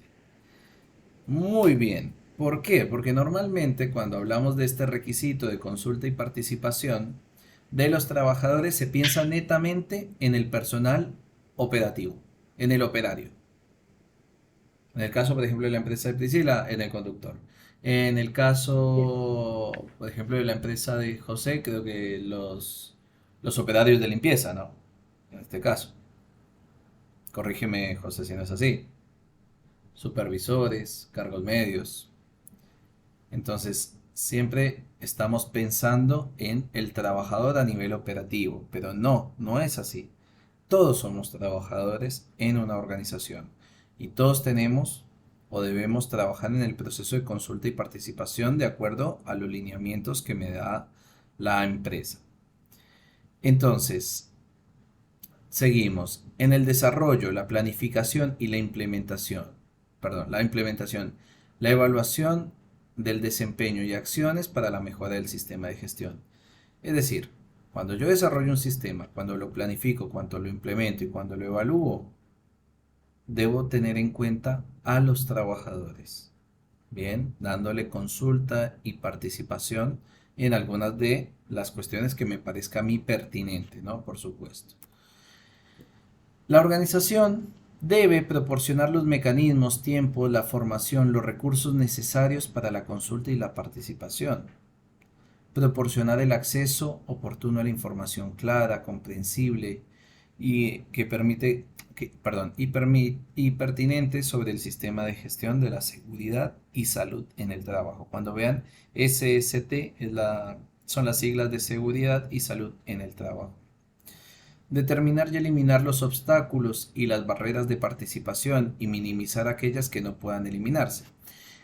Muy bien. ¿Por qué? Porque normalmente cuando hablamos de este requisito de consulta y participación de los trabajadores se piensa netamente en el personal operativo, en el operario. En el caso, por ejemplo, de la empresa de Priscila, en el conductor. En el caso, por ejemplo, de la empresa de José, creo que los operarios de limpieza, ¿no? En este caso. Corrígeme, José, si no es así. Supervisores, cargos medios. Entonces, siempre estamos pensando en el trabajador a nivel operativo, pero no es así. Todos somos trabajadores en una organización y todos tenemos o debemos trabajar en el proceso de consulta y participación de acuerdo a los lineamientos que me da la empresa. Entonces, seguimos. En el desarrollo, la planificación y la implementación. Perdón, la implementación. La evaluación del desempeño y acciones para la mejora del sistema de gestión. Es decir, cuando yo desarrollo un sistema, cuando lo planifico, cuando lo implemento y cuando lo evalúo, debo tener en cuenta a los trabajadores. Bien, dándole consulta y participación en algunas de las cuestiones que me parezca a mí pertinente, ¿no? Por supuesto. La organización debe proporcionar los mecanismos, tiempo, la formación, los recursos necesarios para la consulta y la participación. Proporcionar el acceso oportuno a la información clara, comprensible y que permite, perdón, y pertinente sobre el sistema de gestión de la seguridad y salud en el trabajo. Cuando vean SST son las siglas de seguridad y salud en el trabajo. Determinar y eliminar los obstáculos y las barreras de participación y minimizar aquellas que no puedan eliminarse.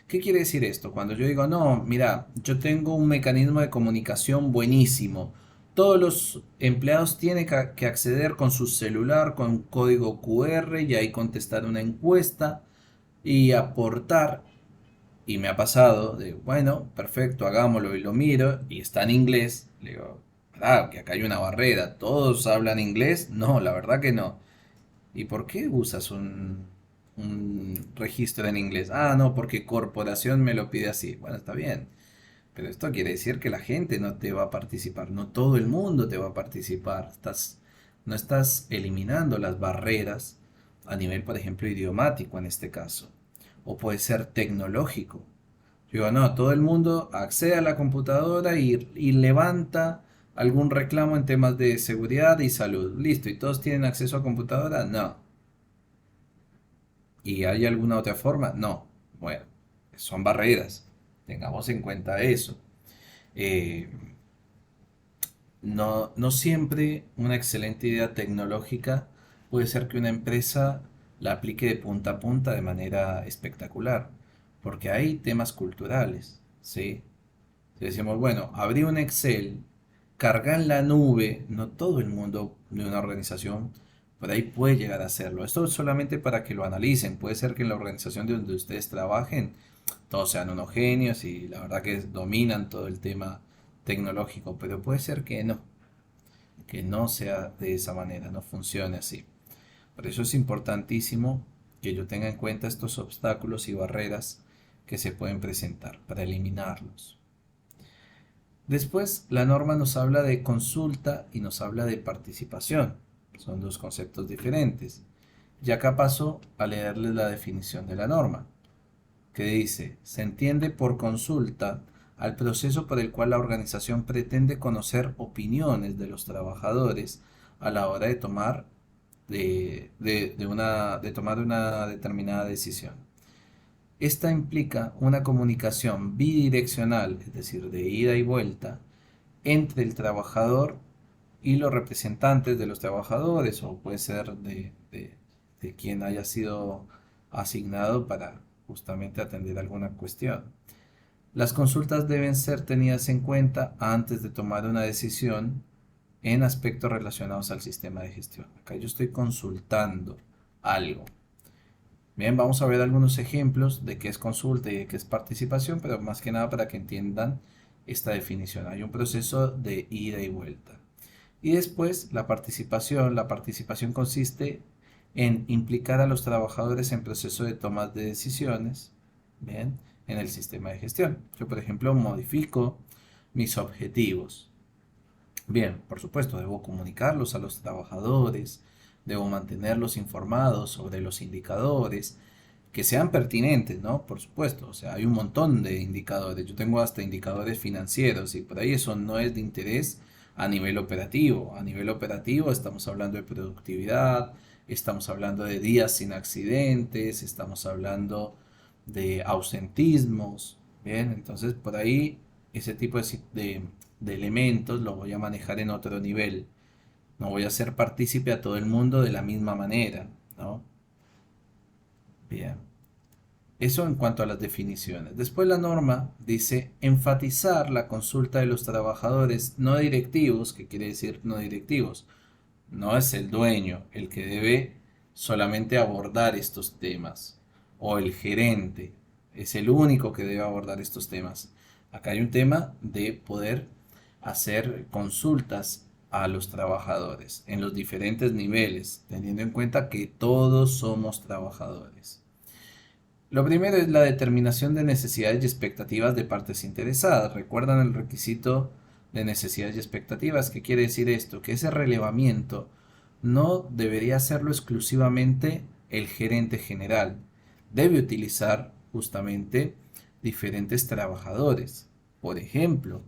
¿Qué quiere decir esto? Cuando yo digo, no, mira, yo tengo un mecanismo de comunicación buenísimo. Todos los empleados tienen que acceder con su celular, con un código QR y ahí contestar una encuesta y aportar. Y me ha pasado de, bueno, perfecto, hagámoslo y lo miro y está en inglés. Le digo, ah, que acá hay una barrera. ¿Todos hablan inglés? No, la verdad que no. ¿Y por qué usas un registro en inglés? Ah, no, porque corporación me lo pide así. Bueno, está bien. Pero esto quiere decir que la gente no te va a participar. No todo el mundo te va a participar. No estás eliminando las barreras a nivel, por ejemplo, idiomático en este caso. O puede ser tecnológico. Digo, no, todo el mundo accede a la computadora y levanta algún reclamo en temas de seguridad y salud. Listo, ¿y todos tienen acceso a computadora? No. ¿Y hay alguna otra forma? No. Bueno, son barreras. Tengamos en cuenta eso. Eh, no siempre una excelente idea tecnológica puede ser que una empresa la aplique de punta a punta de manera espectacular, porque hay temas culturales, ¿sí? Si decimos, bueno, abrí un Excel, carga en la nube, no todo el mundo de una organización por ahí puede llegar a hacerlo. Esto es solamente para que lo analicen. Puede ser que en la organización de donde ustedes trabajen todos sean unos genios y la verdad que dominan todo el tema tecnológico, pero puede ser que no sea de esa manera, no funcione así. Por eso es importantísimo que yo tenga en cuenta estos obstáculos y barreras que se pueden presentar para eliminarlos. Después, la norma nos habla de consulta y nos habla de participación. Son dos conceptos diferentes. Y acá paso a leerles la definición de la norma, que dice, se entiende por consulta al proceso por el cual la organización pretende conocer opiniones de los trabajadores a la hora de tomar, de tomar una determinada decisión. Esta implica una comunicación bidireccional, es decir, de ida y vuelta, entre el trabajador y los representantes de los trabajadores, o puede ser de quien haya sido asignado para justamente atender alguna cuestión. Las consultas deben ser tenidas en cuenta antes de tomar una decisión en aspectos relacionados al sistema de gestión. Acá yo estoy consultando algo. Bien, vamos a ver algunos ejemplos de qué es consulta y de qué es participación, pero más que nada para que entiendan esta definición. Hay un proceso de ida y vuelta. Y después la participación. La participación consiste en implicar a los trabajadores en proceso de toma de decisiones, bien, en el sistema de gestión. Yo, por ejemplo, modifico mis objetivos. Bien, por supuesto, debo comunicarlos a los trabajadores, debo mantenerlos informados sobre los indicadores, que sean pertinentes, ¿no? Por supuesto, o sea, hay un montón de indicadores. Yo tengo hasta indicadores financieros y por ahí eso no es de interés a nivel operativo. A nivel operativo estamos hablando de productividad, estamos hablando de días sin accidentes, estamos hablando de ausentismos, ¿bien? Entonces, por ahí ese tipo de elementos lo voy a manejar en otro nivel. No voy a hacer partícipe a todo el mundo de la misma manera, ¿no? Bien. Eso en cuanto a las definiciones. Después la norma dice enfatizar la consulta de los trabajadores no directivos, que quiere decir no directivos. No es el dueño el que debe solamente abordar estos temas, o el gerente es el único que debe abordar estos temas. Acá hay un tema de poder hacer consultas a los trabajadores en los diferentes niveles, teniendo en cuenta que todos somos trabajadores. Lo primero es la determinación de necesidades y expectativas de partes interesadas. ¿Recuerdan el requisito de necesidades y expectativas? ¿Qué quiere decir esto? Que ese relevamiento no debería hacerlo exclusivamente el gerente general. Debe utilizar justamente diferentes trabajadores. Por ejemplo,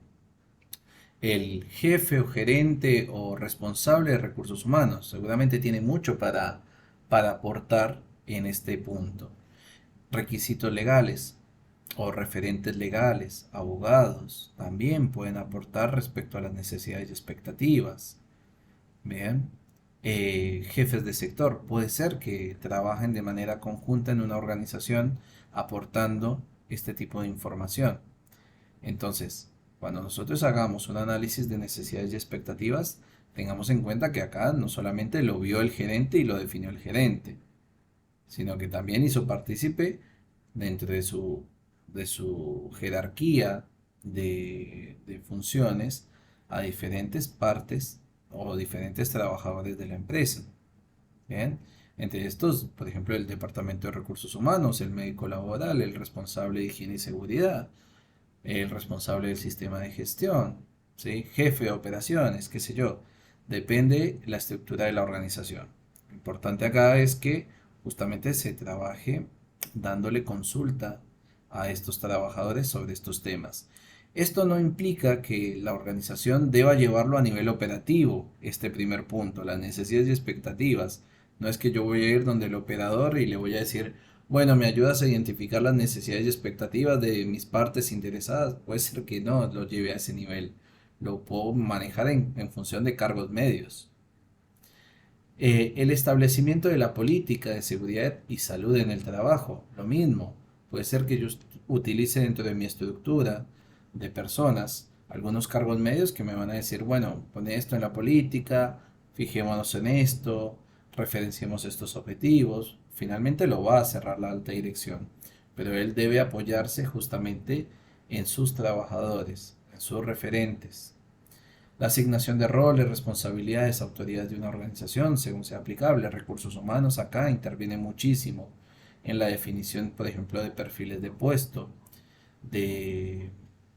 el jefe o gerente o responsable de recursos humanos seguramente tiene mucho para aportar en este punto. Requisitos legales o referentes legales, abogados, también pueden aportar respecto a las necesidades y expectativas. Bien, jefes de sector, puede ser que trabajen de manera conjunta en una organización aportando este tipo de información. Entonces, cuando nosotros hagamos un análisis de necesidades y expectativas, tengamos en cuenta que acá no solamente lo vio el gerente y lo definió el gerente, sino que también hizo partícipe dentro de su jerarquía de funciones a diferentes partes o diferentes trabajadores de la empresa. Bien, entre estos, por ejemplo, el departamento de recursos humanos, el médico laboral, el responsable de higiene y seguridad, el responsable del sistema de gestión, ¿sí? Jefe de operaciones, qué sé yo. Depende la estructura de la organización. Lo importante acá es que justamente se trabaje dándole consulta a estos trabajadores sobre estos temas. Esto no implica que la organización deba llevarlo a nivel operativo, este primer punto, las necesidades y expectativas. No es que yo voy a ir donde el operador y le voy a decir, bueno, ¿me ayudas a identificar las necesidades y expectativas de mis partes interesadas? Puede ser que no lo lleve a ese nivel. Lo puedo manejar en función de cargos medios. El establecimiento de la política de seguridad y salud en el trabajo, lo mismo. Puede ser que yo utilice dentro de mi estructura de personas algunos cargos medios que me van a decir, bueno, pone esto en la política, fijémonos en esto, referenciemos estos objetivos. Finalmente lo va a cerrar la alta dirección, pero él debe apoyarse justamente en sus trabajadores, en sus referentes. La asignación de roles, responsabilidades, autoridades de una organización, según sea aplicable. Recursos humanos acá interviene muchísimo en la definición, por ejemplo, de perfiles de puesto, de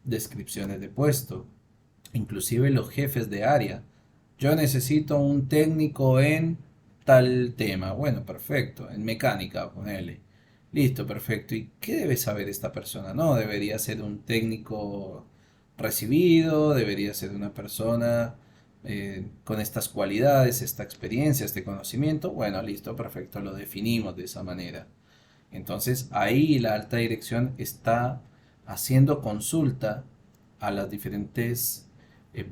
descripciones de puesto, inclusive los jefes de área. Yo necesito un técnico en tal tema. Bueno, perfecto, en mecánica, ponele. Listo, perfecto. ¿Y qué debe saber esta persona? No, debería ser un técnico recibido, debería ser una persona con estas cualidades, esta experiencia, este conocimiento. Bueno, listo, perfecto, lo definimos de esa manera. Entonces ahí la alta dirección está haciendo consulta a las diferentes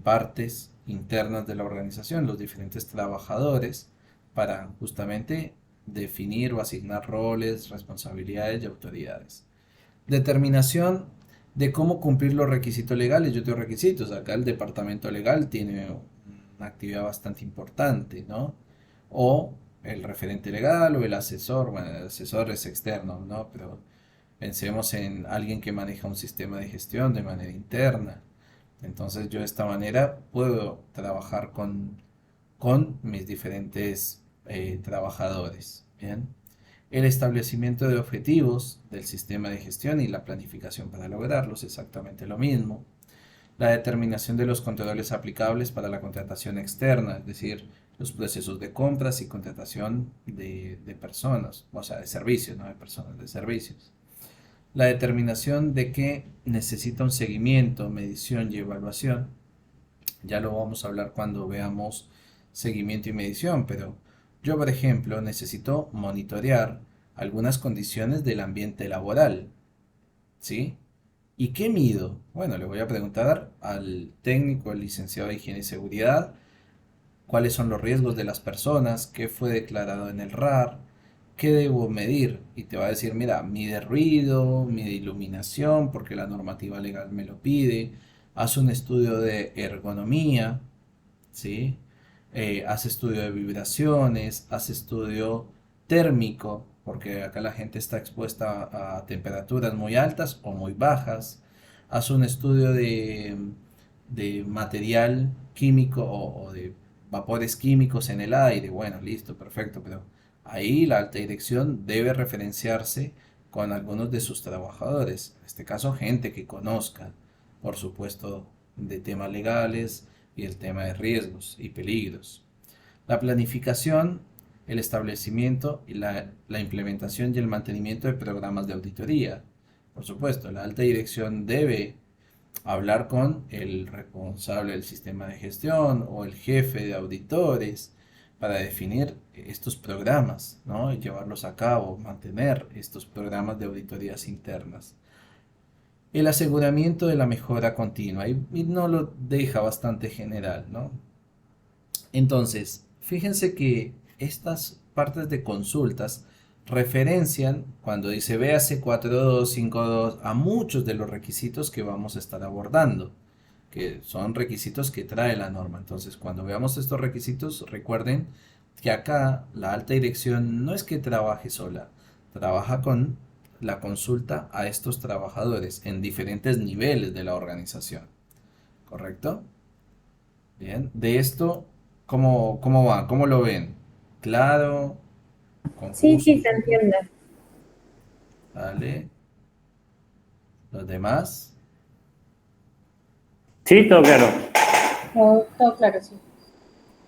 partes internas de la organización, los diferentes trabajadores, para justamente definir o asignar roles, responsabilidades y autoridades. Determinación de cómo cumplir los requisitos legales y otros requisitos. Acá el departamento legal tiene una actividad bastante importante, ¿no? O el referente legal o el asesor, bueno, el asesor es externo, ¿no? Pero pensemos en alguien que maneja un sistema de gestión de manera interna. Entonces yo de esta manera puedo trabajar con mis diferentes trabajadores, ¿bien? El establecimiento de objetivos del sistema de gestión y la planificación para lograrlos, exactamente lo mismo. La determinación de los controles aplicables para la contratación externa, es decir, los procesos de compras y contratación de personas, o sea, de servicios, no de personas, de servicios. La determinación de que necesita un seguimiento, medición y evaluación. Ya lo vamos a hablar cuando veamos seguimiento y medición, pero yo, por ejemplo, necesito monitorear algunas condiciones del ambiente laboral, ¿sí? ¿Y qué mido? Bueno, le voy a preguntar al técnico, al licenciado de higiene y seguridad, cuáles son los riesgos de las personas, qué fue declarado en el RAR, qué debo medir. Y te va a decir, mira, mide ruido, mide iluminación, porque la normativa legal me lo pide, haz un estudio de ergonomía, ¿sí? Hace estudio de vibraciones, hace estudio térmico, porque acá la gente está expuesta a temperaturas muy altas o muy bajas, hace un estudio de material químico o de vapores químicos en el aire, bueno, listo, perfecto, pero ahí la alta dirección debe referenciarse con algunos de sus trabajadores, en este caso gente que conozca, por supuesto, de temas legales, y el tema de riesgos y peligros. La planificación, el establecimiento y la implementación y el mantenimiento de programas de auditoría. Por supuesto, la alta dirección debe hablar con el responsable del sistema de gestión o el jefe de auditores para definir estos programas, ¿no? Y llevarlos a cabo, mantener estos programas de auditorías internas. El aseguramiento de la mejora continua y no lo deja bastante general, ¿no? Entonces, fíjense que estas partes de consultas referencian, cuando dice véase 4252, a muchos de los requisitos que vamos a estar abordando, que son requisitos que trae la norma. Entonces, cuando veamos estos requisitos, recuerden que acá la alta dirección no es que trabaje sola, trabaja con la consulta a estos trabajadores en diferentes niveles de la organización, ¿correcto? Bien, de esto, ¿cómo va? ¿Cómo lo ven? ¿Claro? Sí, ¿Confuso? sí, se entiende. ¿Vale? ¿Los demás? Sí, todo claro. Todo claro, sí.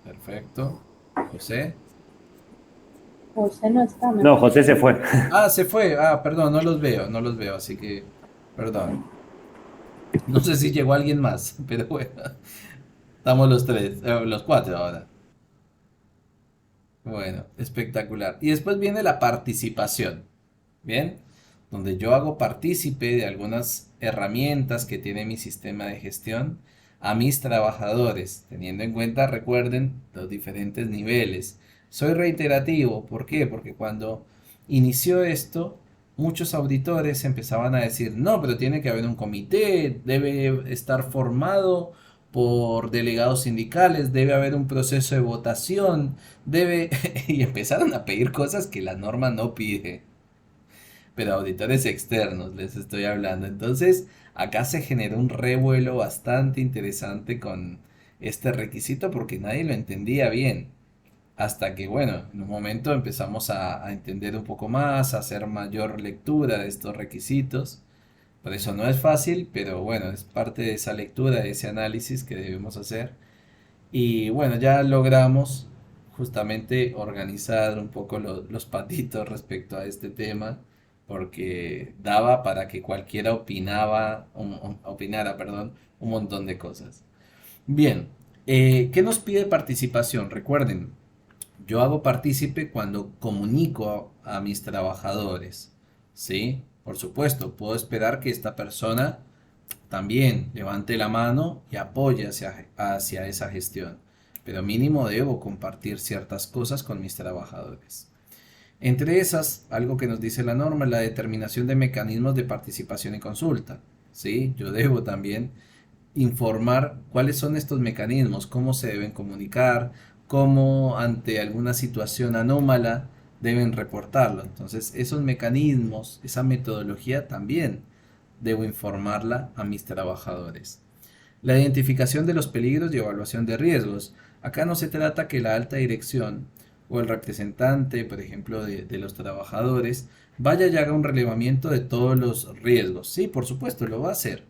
Perfecto. ¿José? José no está, me No, parece. José se fue. Ah, se fue. Ah, perdón, no los veo, así que, perdón. No sé si llegó alguien más, pero bueno, estamos los tres, los cuatro ahora. Bueno, espectacular. Y después viene la participación. Bien, donde yo hago partícipe de algunas herramientas que tiene mi sistema de gestión a mis trabajadores, teniendo en cuenta, recuerden, los diferentes niveles. Soy reiterativo, ¿por qué? Porque cuando inició esto, muchos auditores empezaban a decir, no, pero tiene que haber un comité, debe estar formado por delegados sindicales, debe haber un proceso de votación, debe... y empezaron a pedir cosas que la norma no pide, pero auditores externos les estoy hablando. Entonces, acá se generó un revuelo bastante interesante con este requisito porque nadie lo entendía bien. Hasta que, bueno, en un momento empezamos a entender un poco más, a hacer mayor lectura de estos requisitos. Por eso no es fácil, pero bueno, es parte de esa lectura, de ese análisis que debemos hacer. Y bueno, ya logramos justamente organizar un poco los patitos respecto a este tema porque daba para que cualquiera opinara, perdón, un montón de cosas. Bien, ¿qué nos pide participación? Recuerden, yo hago partícipe cuando comunico a mis trabajadores, ¿sí? Por supuesto, puedo esperar que esta persona también levante la mano y apoye hacia esa gestión, pero mínimo debo compartir ciertas cosas con mis trabajadores. Entre esas, algo que nos dice la norma es la determinación de mecanismos de participación y consulta. ¿Sí? Yo debo también informar cuáles son estos mecanismos, cómo se deben comunicar, cómo ante alguna situación anómala deben reportarlo. Entonces, esos mecanismos, esa metodología también debo informarla a mis trabajadores. La identificación de los peligros y evaluación de riesgos. Acá no se trata que la alta dirección o el representante, por ejemplo, de los trabajadores, vaya y haga un relevamiento de todos los riesgos. Sí, por supuesto, lo va a hacer,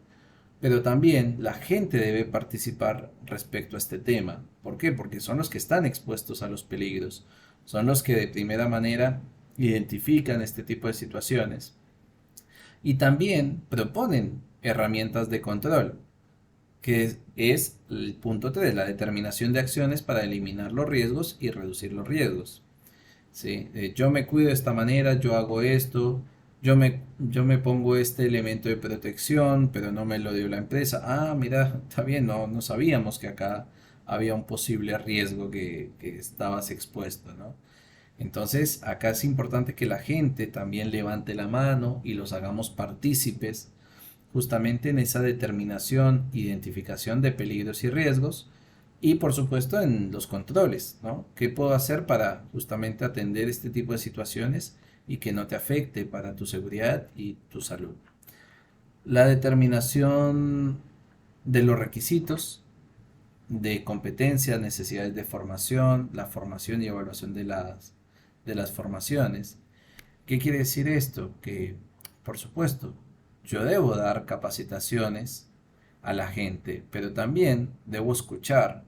pero también la gente debe participar respecto a este tema. ¿Por qué? Porque son los que están expuestos a los peligros, son los que de primera manera identifican este tipo de situaciones y también proponen herramientas de control, que es el punto 3, la determinación de acciones para eliminar los riesgos y reducir los riesgos. ¿Sí? Yo me cuido de esta manera, yo hago esto, yo me pongo este elemento de protección, pero no me lo dio la empresa. Ah, mira, está bien, no sabíamos que acá había un posible riesgo que estabas expuesto, ¿no? Entonces, acá es importante que la gente también levante la mano y los hagamos partícipes justamente en esa determinación, identificación de peligros y riesgos y por supuesto en los controles, ¿no? ¿Qué puedo hacer para justamente atender este tipo de situaciones y que no te afecte para tu seguridad y tu salud? La determinación de los requisitos de competencias, necesidades de formación, la formación y evaluación de las formaciones. ¿Qué quiere decir esto? Que, por supuesto, yo debo dar capacitaciones a la gente, pero también debo escuchar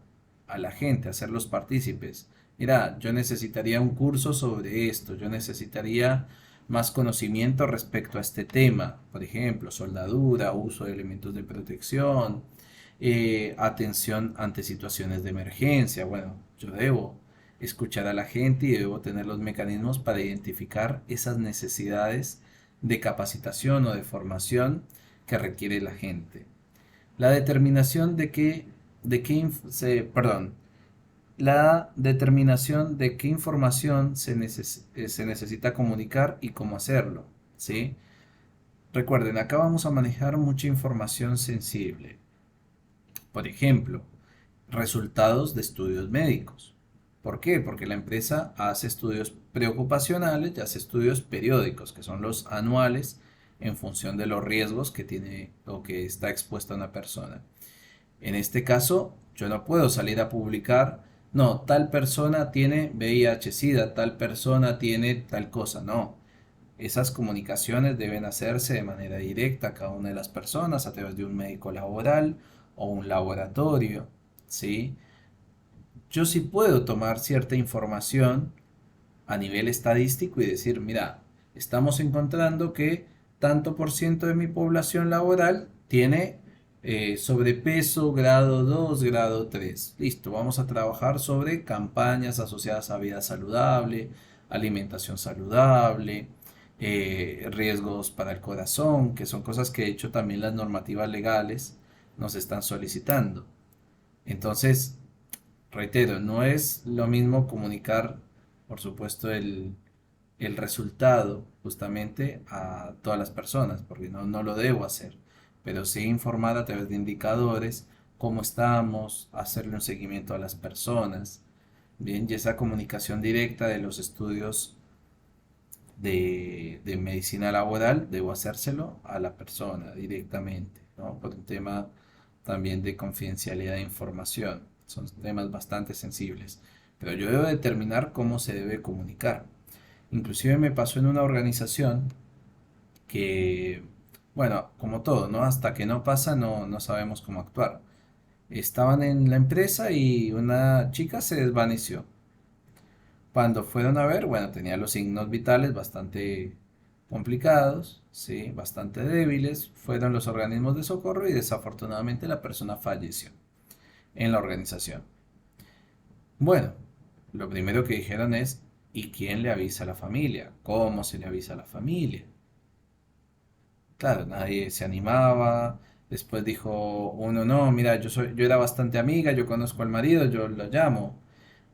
a la gente, hacerlos partícipes. Mira, yo necesitaría un curso sobre esto, yo necesitaría más conocimiento respecto a este tema, por ejemplo, soldadura, uso de elementos de protección, atención ante situaciones de emergencia. Bueno, yo debo escuchar a la gente y debo tener los mecanismos para identificar esas necesidades de capacitación o de formación que requiere la gente. La determinación la determinación de qué información se necesita comunicar y cómo hacerlo, ¿sí? Recuerden, acá vamos a manejar mucha información sensible. Por ejemplo, resultados de estudios médicos. ¿Por qué? Porque la empresa hace estudios preocupacionales y hace estudios periódicos, que son los anuales en función de los riesgos que tiene o que está expuesta una persona. En este caso, yo no puedo salir a publicar, no, tal persona tiene VIH-Sida, tal persona tiene tal cosa, no. Esas comunicaciones deben hacerse de manera directa a cada una de las personas a través de un médico laboral o un laboratorio, ¿sí? Yo sí puedo tomar cierta información a nivel estadístico y decir, mira, estamos encontrando que tanto por ciento de mi población laboral tiene sobrepeso grado 2 grado 3. Listo, vamos a trabajar sobre campañas asociadas a vida saludable, alimentación saludable, riesgos para el corazón, que son cosas que de hecho también las normativas legales nos están solicitando. Entonces, reitero, no es lo mismo comunicar, por supuesto, el resultado justamente a todas las personas, porque no lo debo hacer, pero sí informar a través de indicadores cómo estamos, hacerle un seguimiento a las personas, bien, y esa comunicación directa de los estudios de medicina laboral, debo hacérselo a la persona directamente, ¿no? Por un tema también de confidencialidad de información. Son temas bastante sensibles. Pero yo debo determinar cómo se debe comunicar. Inclusive me pasó en una organización que, bueno, como todo, ¿no? Hasta que no pasa no sabemos cómo actuar. Estaban en la empresa y una chica se desvaneció. Cuando fueron a ver, bueno, tenía los signos vitales bastante complicados, ¿sí? Bastante débiles, fueron los organismos de socorro y desafortunadamente la persona falleció en la organización. Bueno, lo primero que dijeron es, ¿y quién le avisa a la familia? ¿Cómo se le avisa a la familia? Claro, nadie se animaba. Después dijo uno, no, mira, yo era bastante amiga, yo conozco al marido, yo lo llamo.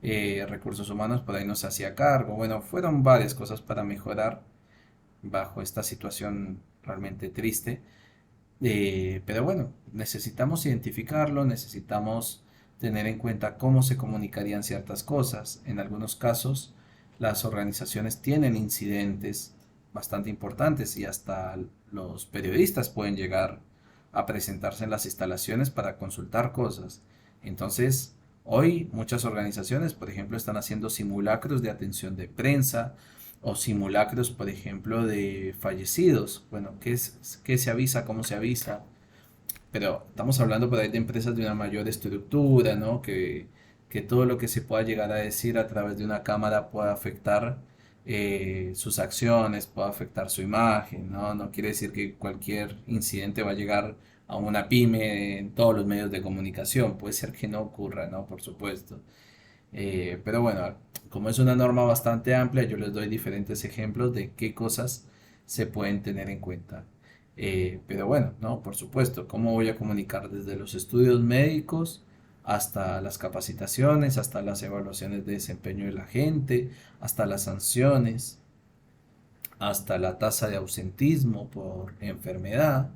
Recursos humanos por ahí no se hacía cargo. Bueno, fueron varias cosas para mejorar bajo esta situación realmente triste. Pero bueno, necesitamos identificarlo, necesitamos tener en cuenta cómo se comunicarían ciertas cosas. En algunos casos, las organizaciones tienen incidentes bastante importantes y hasta los periodistas pueden llegar a presentarse en las instalaciones para consultar cosas. Entonces, hoy muchas organizaciones, por ejemplo, están haciendo simulacros de atención de prensa o simulacros, por ejemplo, de fallecidos. Bueno, ¿qué se avisa? ¿Cómo se avisa? Pero estamos hablando por ahí de empresas de una mayor estructura, ¿no? Que todo lo que se pueda llegar a decir a través de una cámara pueda afectar sus acciones, pueda afectar su imagen, ¿no? No quiere decir que cualquier incidente va a llegar a una pyme en todos los medios de comunicación. Puede ser que no ocurra, ¿no? Por supuesto. Pero bueno, como es una norma bastante amplia, yo les doy diferentes ejemplos de qué cosas se pueden tener en cuenta. Pero bueno, no, por supuesto, ¿cómo voy a comunicar desde los estudios médicos hasta las capacitaciones, hasta las evaluaciones de desempeño de la gente, hasta las sanciones, hasta la tasa de ausentismo por enfermedad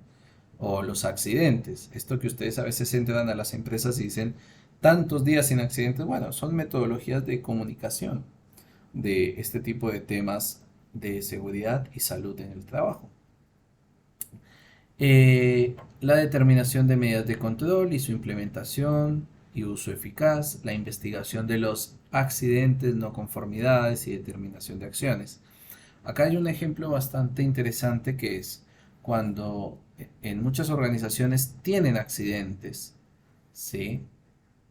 o los accidentes? Esto que ustedes a veces entran a las empresas y dicen tantos días sin accidentes, bueno, son metodologías de comunicación de este tipo de temas de seguridad y salud en el trabajo. La determinación de medidas de control y su implementación y uso eficaz, la investigación de los accidentes, no conformidades y determinación de acciones. Acá hay un ejemplo bastante interesante que es cuando en muchas organizaciones tienen accidentes, ¿sí?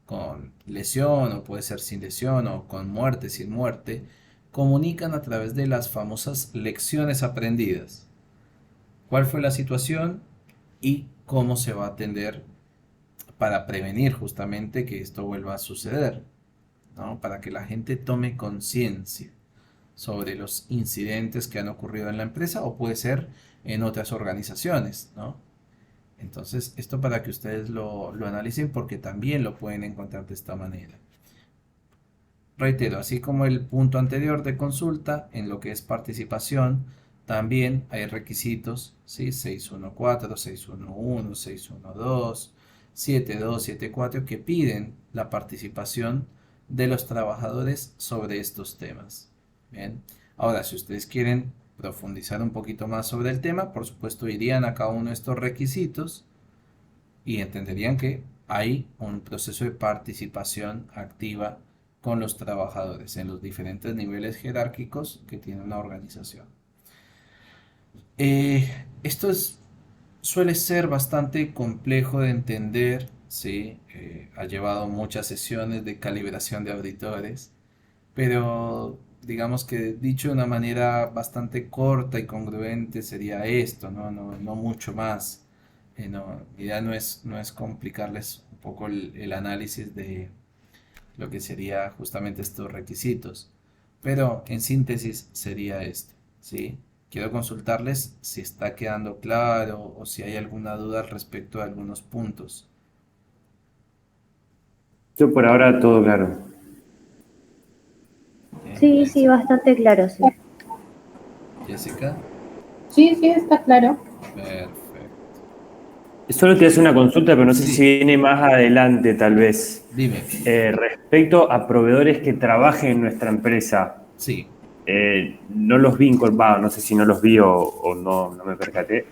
Con lesión o puede ser sin lesión o con muerte, sin muerte, comunican a través de las famosas lecciones aprendidas. ¿Cuál fue la situación y cómo se va a atender para prevenir justamente que esto vuelva a suceder, ¿no? Para que la gente tome conciencia sobre los incidentes que han ocurrido en la empresa o puede ser en otras organizaciones, ¿no? Entonces, esto para que ustedes lo analicen porque también lo pueden encontrar de esta manera. Reitero, así como el punto anterior de consulta, en lo que es participación, también hay requisitos, ¿sí? 614, 611, 612, 72, 74, que piden la participación de los trabajadores sobre estos temas. Bien, ahora si ustedes quieren profundizar un poquito más sobre el tema, por supuesto irían a cada uno de estos requisitos y entenderían que hay un proceso de participación activa con los trabajadores en los diferentes niveles jerárquicos que tiene una organización. Esto suele ser bastante complejo de entender, ¿sí? Ha llevado muchas sesiones de calibración de auditores, pero digamos que dicho de una manera bastante corta y congruente sería esto, ¿no? No mucho más. No, mi idea no es complicarles un poco el análisis de lo que sería justamente estos requisitos, pero en síntesis sería esto, ¿sí? Quiero consultarles si está quedando claro o si hay alguna duda al respecto de algunos puntos. Yo por ahora todo claro. Sí, sí, bastante claro, sí. Jessica, Sí, sí, está claro. perfecto. Solo te hace una consulta, pero no sé Sí. si viene más adelante, tal vez. Dime. Respecto a proveedores que trabajen en nuestra empresa, Sí, no los vi incorporados, no sé si no los vi o no me percaté,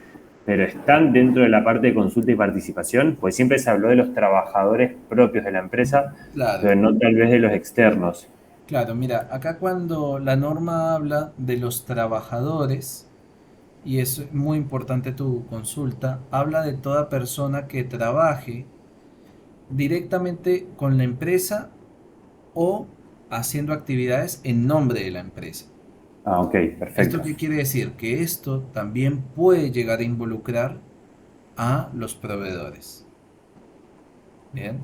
pero están dentro de la parte de consulta y participación, pues siempre se habló de los trabajadores propios de la empresa, claro. pero no tal vez de los externos. Claro, mira, acá cuando la norma habla de los trabajadores, y es muy importante tu consulta, habla de toda persona que trabaje directamente con la empresa o haciendo actividades en nombre de la empresa. Ah, ok, ¿Esto perfecto. qué quiere decir? Que esto también puede llegar a involucrar a los proveedores. Bien.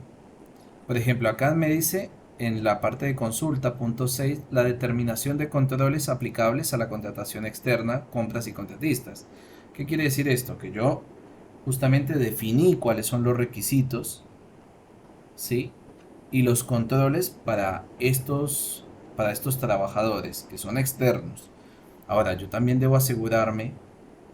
Por ejemplo, acá me dice en la parte de consulta, punto 6, la determinación de controles aplicables a la contratación externa, compras y contratistas. ¿Qué quiere decir esto? Que yo justamente definí cuáles son los requisitos, ¿sí? Y los controles para estos trabajadores que son externos. Ahora, yo también debo asegurarme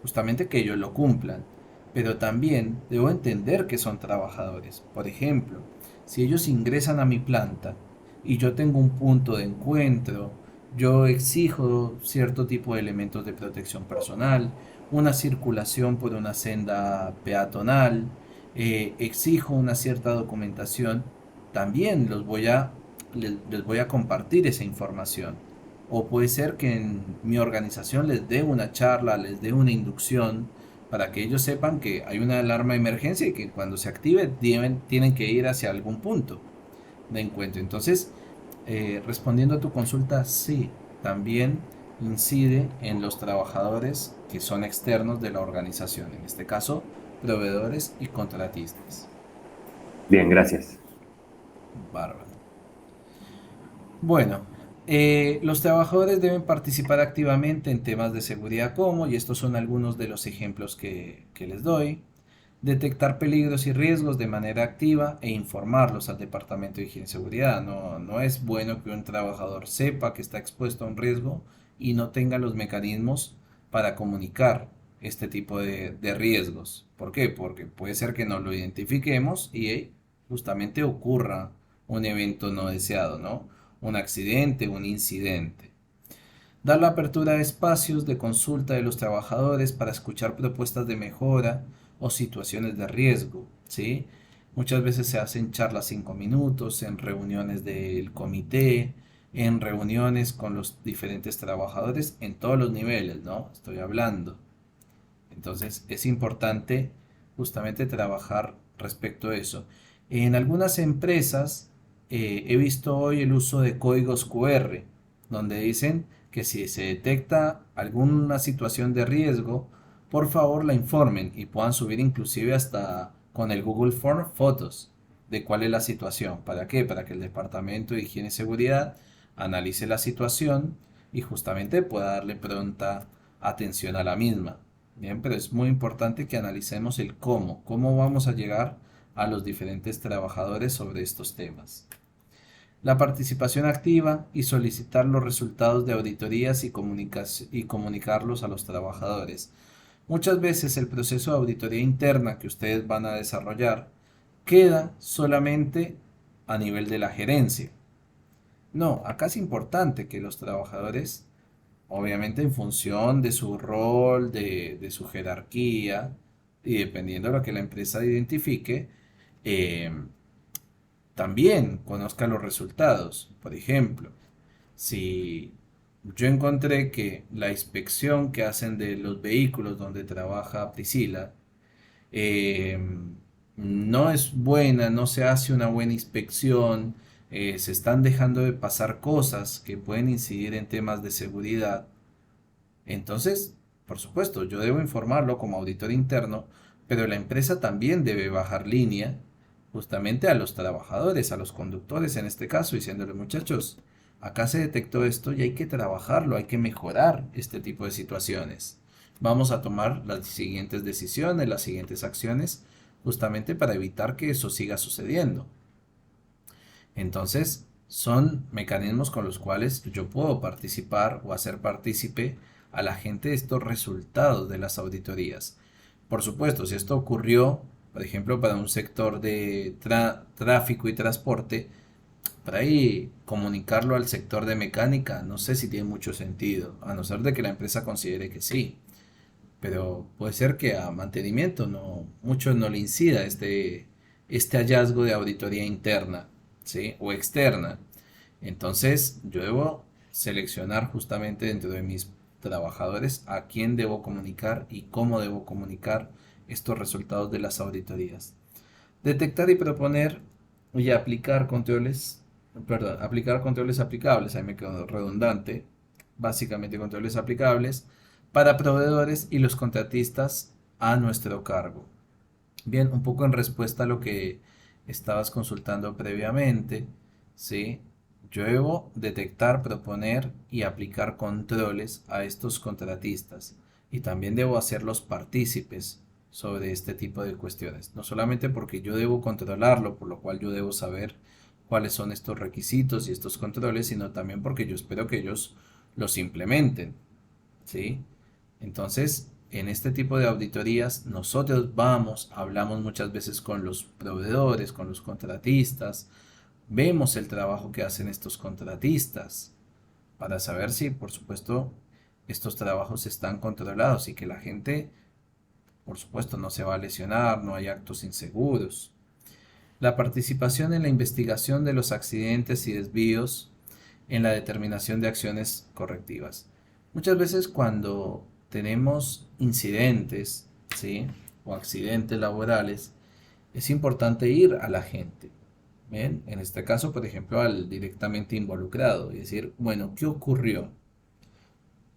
justamente que ellos lo cumplan, pero también debo entender que son trabajadores. Por ejemplo, si ellos ingresan a mi planta y yo tengo un punto de encuentro, yo exijo cierto tipo de elementos de protección personal, una circulación por una senda peatonal, exijo una cierta documentación, también les voy a compartir esa información. O puede ser que en mi organización les dé una charla, les dé una inducción para que ellos sepan que hay una alarma de emergencia y que cuando se active tienen que ir hacia algún punto de encuentro. Entonces, respondiendo a tu consulta, sí, también incide en los trabajadores que son externos de la organización, en este caso, proveedores y contratistas. Bien, gracias. Bárbaro. Bueno, los trabajadores deben participar activamente en temas de seguridad como, y estos son algunos de los ejemplos que les doy, detectar peligros y riesgos de manera activa e informarlos al Departamento de Higiene y Seguridad. No, no es bueno que un trabajador sepa que está expuesto a un riesgo y no tenga los mecanismos para comunicar este tipo de riesgos. ¿Por qué? Porque puede ser que no lo identifiquemos y justamente ocurra un evento no deseado, ¿no? Un accidente, un incidente. Dar la apertura a espacios de consulta de los trabajadores para escuchar propuestas de mejora o situaciones de riesgo, ¿sí? Muchas veces se hacen charlas 5 minutos en reuniones del comité, en reuniones con los diferentes trabajadores en todos los niveles, ¿no? Estoy hablando. Entonces es importante justamente trabajar respecto a eso. En algunas empresas he visto hoy el uso de códigos QR, donde dicen que si se detecta alguna situación de riesgo, por favor la informen y puedan subir inclusive hasta con el Google Form fotos de cuál es la situación. ¿Para qué? Para que el Departamento de Higiene y Seguridad analice la situación y justamente pueda darle pronta atención a la misma. Bien, pero es muy importante que analicemos el cómo vamos a llegar a los diferentes trabajadores sobre estos temas. La participación activa y solicitar los resultados de auditorías y comunicarlos a los trabajadores. Muchas veces el proceso de auditoría interna que ustedes van a desarrollar queda solamente a nivel de la gerencia. No, acá es importante que los trabajadores, obviamente en función de su rol, de su jerarquía y dependiendo de lo que la empresa identifique, eh, también conozca los resultados. Por ejemplo, si yo encontré que la inspección que hacen de los vehículos donde trabaja Priscila eh, no es buena, no se hace una buena inspección, se están dejando de pasar cosas que pueden incidir en temas de seguridad. Entonces, por supuesto, yo debo informarlo como auditor interno, pero la empresa también debe bajar línea justamente a los trabajadores, a los conductores en este caso, diciéndole, muchachos, acá se detectó esto y hay que trabajarlo, hay que mejorar este tipo de situaciones. Vamos a tomar las siguientes decisiones, las siguientes acciones, justamente para evitar que eso siga sucediendo. Entonces, son mecanismos con los cuales yo puedo participar o hacer partícipe a la gente de estos resultados de las auditorías. Por supuesto, si esto ocurrió, por ejemplo, para un sector de tráfico y transporte, para ahí comunicarlo al sector de mecánica, no sé si tiene mucho sentido, a no ser de que la empresa considere que sí. Pero puede ser que a mantenimiento no, mucho no le incida este hallazgo de auditoría interna, ¿sí? O externa. Entonces, yo debo seleccionar justamente dentro de mis trabajadores a quién debo comunicar y cómo debo comunicar estos resultados de las auditorías. Detectar y proponer y aplicar controles, perdón, aplicar controles aplicables, ahí me quedo redundante, básicamente controles aplicables para proveedores y los contratistas a nuestro cargo. Bien, un poco en respuesta a lo que estabas consultando previamente, ¿sí? Yo debo detectar, proponer y aplicar controles a estos contratistas y también debo hacerlos partícipes sobre este tipo de cuestiones. No solamente porque yo debo controlarlo, por lo cual yo debo saber cuáles son estos requisitos y estos controles, sino también porque yo espero que ellos los implementen, ¿sí? Entonces, en este tipo de auditorías, nosotros vamos, hablamos muchas veces con los proveedores, con los contratistas, vemos el trabajo que hacen estos contratistas para saber si, por supuesto, estos trabajos están controlados y que la gente, por supuesto, no se va a lesionar, no hay actos inseguros. La participación en la investigación de los accidentes y desvíos en la determinación de acciones correctivas. Muchas veces cuando tenemos incidentes, ¿sí? O accidentes laborales, es importante ir a la gente. ¿Bien? En este caso, por ejemplo, al directamente involucrado y decir, bueno, ¿qué ocurrió?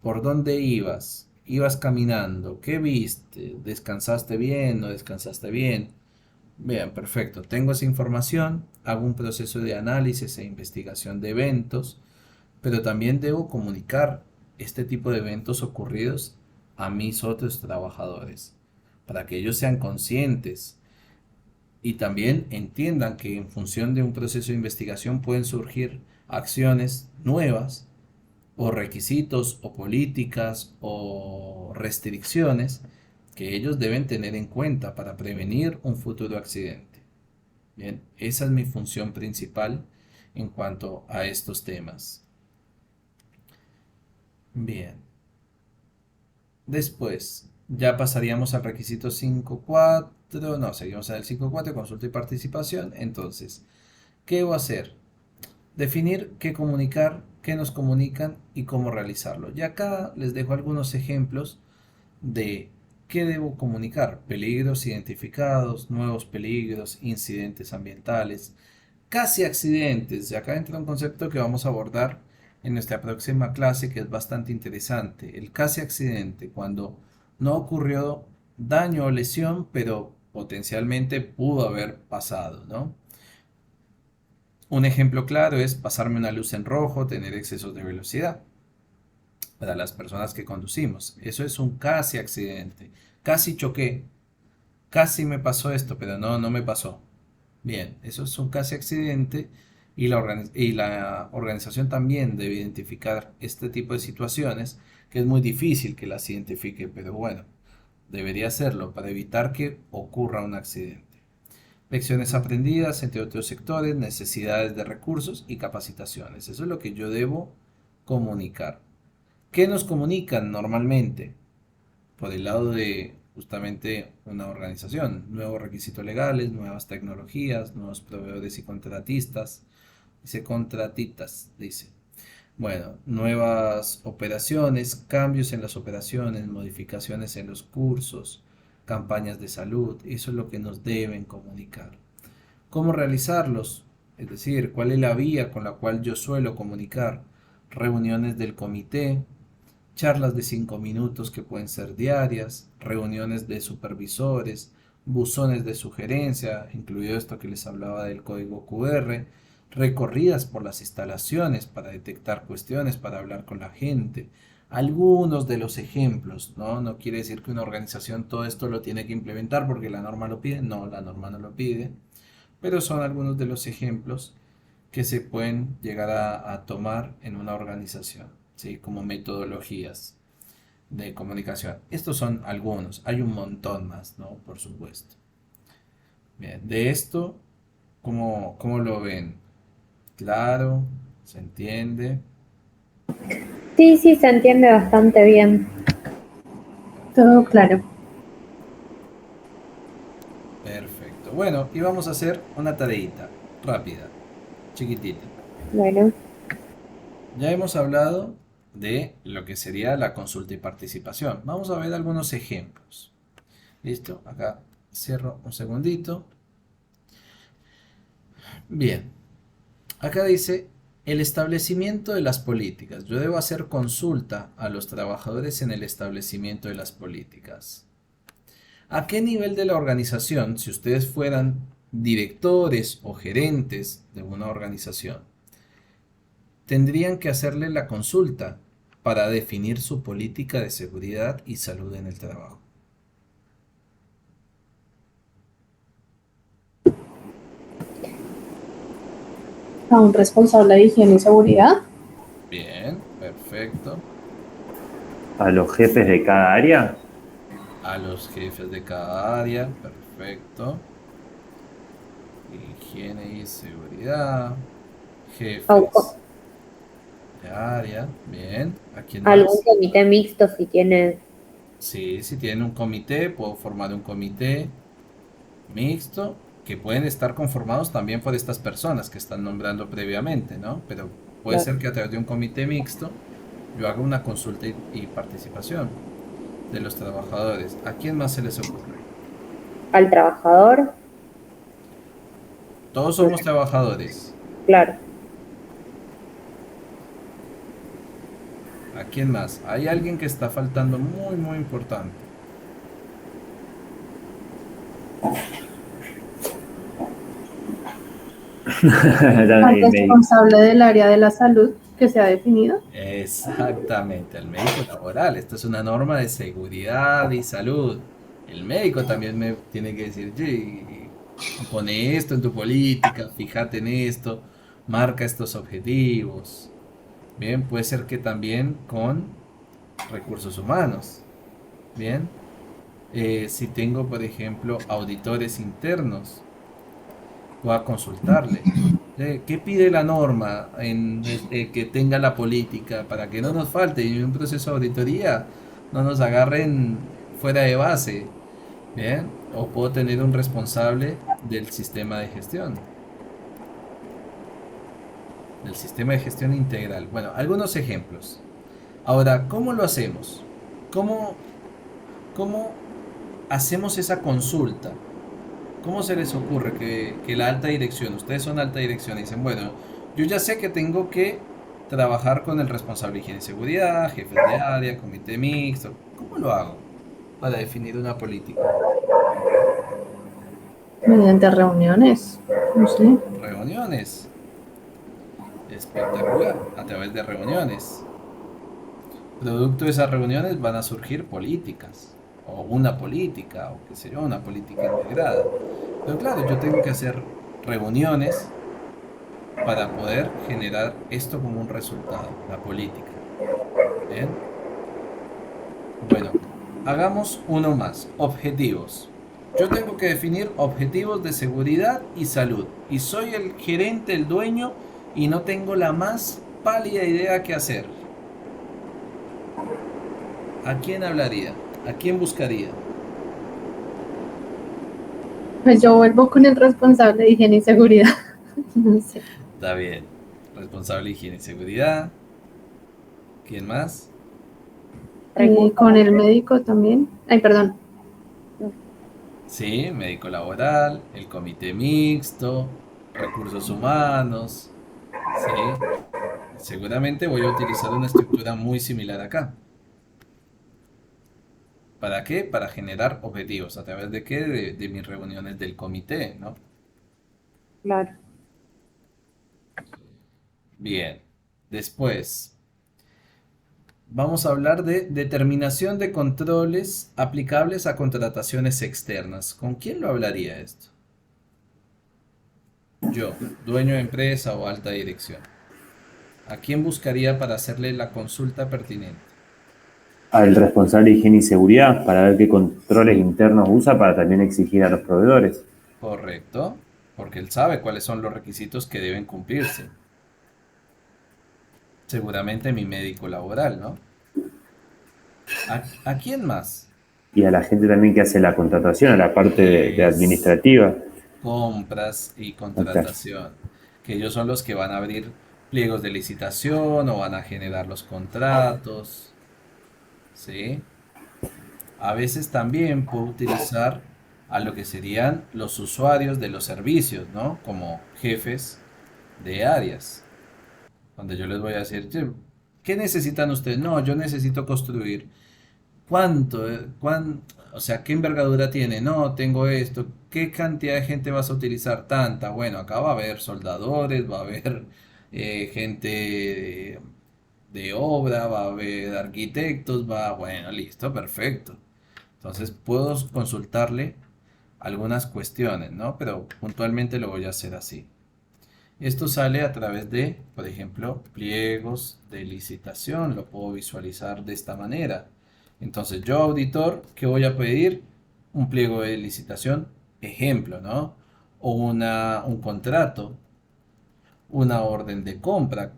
¿Por dónde ibas? ¿Ibas caminando? ¿Qué viste? ¿Descansaste bien? ¿No descansaste bien? Bien, perfecto. Tengo esa información, hago un proceso de análisis e investigación de eventos, pero también debo comunicar este tipo de eventos ocurridos a mis otros trabajadores, para que ellos sean conscientes y también entiendan que en función de un proceso de investigación pueden surgir acciones nuevas o requisitos o políticas o restricciones que ellos deben tener en cuenta para prevenir un futuro accidente. Bien, esa es mi función principal en cuanto a estos temas. Bien, después ya pasaríamos al requisito 5.4, no, seguimos en el 5.4, consulta y participación. Entonces, ¿qué debo hacer? Definir qué comunicar, qué nos comunican y cómo realizarlo. Y acá les dejo algunos ejemplos de qué debo comunicar. Peligros identificados, nuevos peligros, incidentes ambientales, casi accidentes. Y acá entra un concepto que vamos a abordar en nuestra próxima clase que es bastante interesante. El casi accidente, cuando no ocurrió daño o lesión, pero potencialmente pudo haber pasado, ¿no? Un ejemplo claro es pasarme una luz en rojo, tener excesos de velocidad para las personas que conducimos. Eso es un casi accidente. Casi choqué, casi me pasó esto, pero no, no me pasó. Bien, eso es un casi accidente y la organización también debe identificar este tipo de situaciones, que es muy difícil que las identifique, pero bueno, debería hacerlo para evitar que ocurra un accidente. Lecciones aprendidas, entre otros sectores, necesidades de recursos y capacitaciones. Eso es lo que yo debo comunicar. ¿Qué nos comunican normalmente? Por el lado de justamente una organización, nuevos requisitos legales, nuevas tecnologías, nuevos proveedores y contratistas. Dice contratistas, dice. Bueno, nuevas operaciones, cambios en las operaciones, modificaciones en los cursos, campañas de salud, eso es lo que nos deben comunicar. ¿Cómo realizarlos? Es decir, ¿cuál es la vía con la cual yo suelo comunicar? Reuniones del comité, charlas de 5 minutos que pueden ser diarias, reuniones de supervisores, buzones de sugerencia, incluido esto que les hablaba del código QR, recorridas por las instalaciones para detectar cuestiones, para hablar con la gente. Algunos de los ejemplos, ¿no? No quiere decir que una organización todo esto lo tiene que implementar porque la norma lo pide, no, la norma no lo pide, pero son algunos de los ejemplos que se pueden llegar a tomar en una organización, ¿sí? Como metodologías de comunicación. Estos son algunos, hay un montón más, ¿no? Por supuesto. Bien, de esto, ¿cómo lo ven? Claro, se entiende. Sí, sí, se entiende bastante bien. Todo claro. Perfecto. Bueno, y vamos a hacer una tareita rápida, chiquitita. Bueno, Ya hemos hablado de lo que sería la consulta y participación. Vamos a ver algunos ejemplos. ¿Listo? Acá cierro un segundito. Bien, acá dice El establecimiento de las políticas. Yo debo hacer consulta a los trabajadores en el establecimiento de las políticas. ¿A qué nivel de la organización, si ustedes fueran directores o gerentes de una organización, tendrían que hacerle la consulta para definir su política de seguridad y salud en el trabajo? A un responsable de higiene y seguridad. Bien, perfecto. ¿A los jefes de cada área? A los jefes de cada área, perfecto. Higiene y seguridad. Jefes de área, bien. ¿A quién Algún más? comité mixto si tiene. Sí, si tienen un comité, puedo formar un comité mixto que pueden estar conformados también por estas personas que están nombrando previamente, ¿no? Pero puede Claro. ser que a través de un comité mixto yo haga una consulta y participación de los trabajadores. ¿A quién más se les ocurre? Al trabajador, Todos somos trabajadores. claro. ¿A quién más? Hay alguien que está faltando muy, muy importante. Al responsable del área de la salud que se ha definido. Exactamente, el médico laboral. Esto es una norma de seguridad y salud. El médico también me tiene que decir, "Oye, pone esto en tu política, fíjate en esto, marca estos objetivos". Bien, puede ser que también con recursos humanos. Bien, si tengo, por ejemplo, auditores internos, pueda consultarle. ¿Qué pide la norma que tenga la política para que no nos falte y en un proceso de auditoría no nos agarren fuera de base? Bien, o puedo tener un responsable del sistema de gestión integral. Bueno, algunos ejemplos. Ahora, ¿cómo lo hacemos? ¿Cómo, cómo hacemos esa consulta? ¿Cómo se les ocurre que la alta dirección, ustedes son alta dirección y dicen, bueno, yo ya sé que tengo que trabajar con el responsable de higiene y seguridad, jefes de área, comité mixto? ¿Cómo lo hago para definir una política? Mediante reuniones. No sé. Reuniones. Espectacular. A través de reuniones. Producto de esas reuniones van a surgir políticas. O una política, o qué sé yo, una política integrada. Pero claro, yo tengo que hacer reuniones para poder generar esto como un resultado, la política. Bien. Bueno, hagamos uno más. Objetivos. Yo tengo que definir objetivos de seguridad y salud. Y soy el gerente, el dueño, y no tengo la más pálida idea qué hacer. ¿A quién hablaría? ¿A quién buscaría? Pues yo vuelvo con el responsable de higiene y seguridad. No sé. Está bien. Responsable de higiene y seguridad. ¿Quién más? Con el médico también. Ay, perdón. Sí, médico laboral, el comité mixto, recursos humanos. Sí, seguramente voy a utilizar una estructura muy similar acá. ¿Para qué? Para generar objetivos. ¿A través de qué? De mis reuniones del comité, ¿no? Claro. Bien. Después, vamos a hablar de determinación de controles aplicables a contrataciones externas. ¿Con quién lo hablaría esto? Yo, dueño de empresa o alta dirección. ¿A quién buscaría para hacerle la consulta pertinente? Al responsable de higiene y seguridad para ver qué controles internos usa para también exigir a los proveedores. Correcto, porque él sabe cuáles son los requisitos que deben cumplirse. Seguramente mi médico laboral, ¿no? ¿A quién más? Y a la gente también que hace la contratación, a la parte de Es administrativa. compras y Acá. contratación, que ellos son los que van a abrir pliegos de licitación o van a generar los contratos, ¿sí? A veces también puedo utilizar a lo que serían los usuarios de los servicios, ¿no? Como jefes de áreas. donde yo les voy a decir, "Che, ¿qué necesitan ustedes? No, yo necesito construir. ¿Cuánto? O sea, ¿qué envergadura tiene? No, tengo esto. ¿Qué cantidad de gente vas a utilizar? Tanta. Bueno, acá va a haber soldadores, va a haber gente de obra, va a haber arquitectos, bueno, listo, perfecto. Entonces puedo consultarle algunas cuestiones, ¿no? Pero puntualmente lo voy a hacer así. Esto sale a través de, por ejemplo, pliegos de licitación. Lo puedo visualizar de esta manera. Entonces, yo, auditor, ¿qué voy a pedir? Un pliego de licitación, ejemplo, ¿no? O un contrato, una orden de compra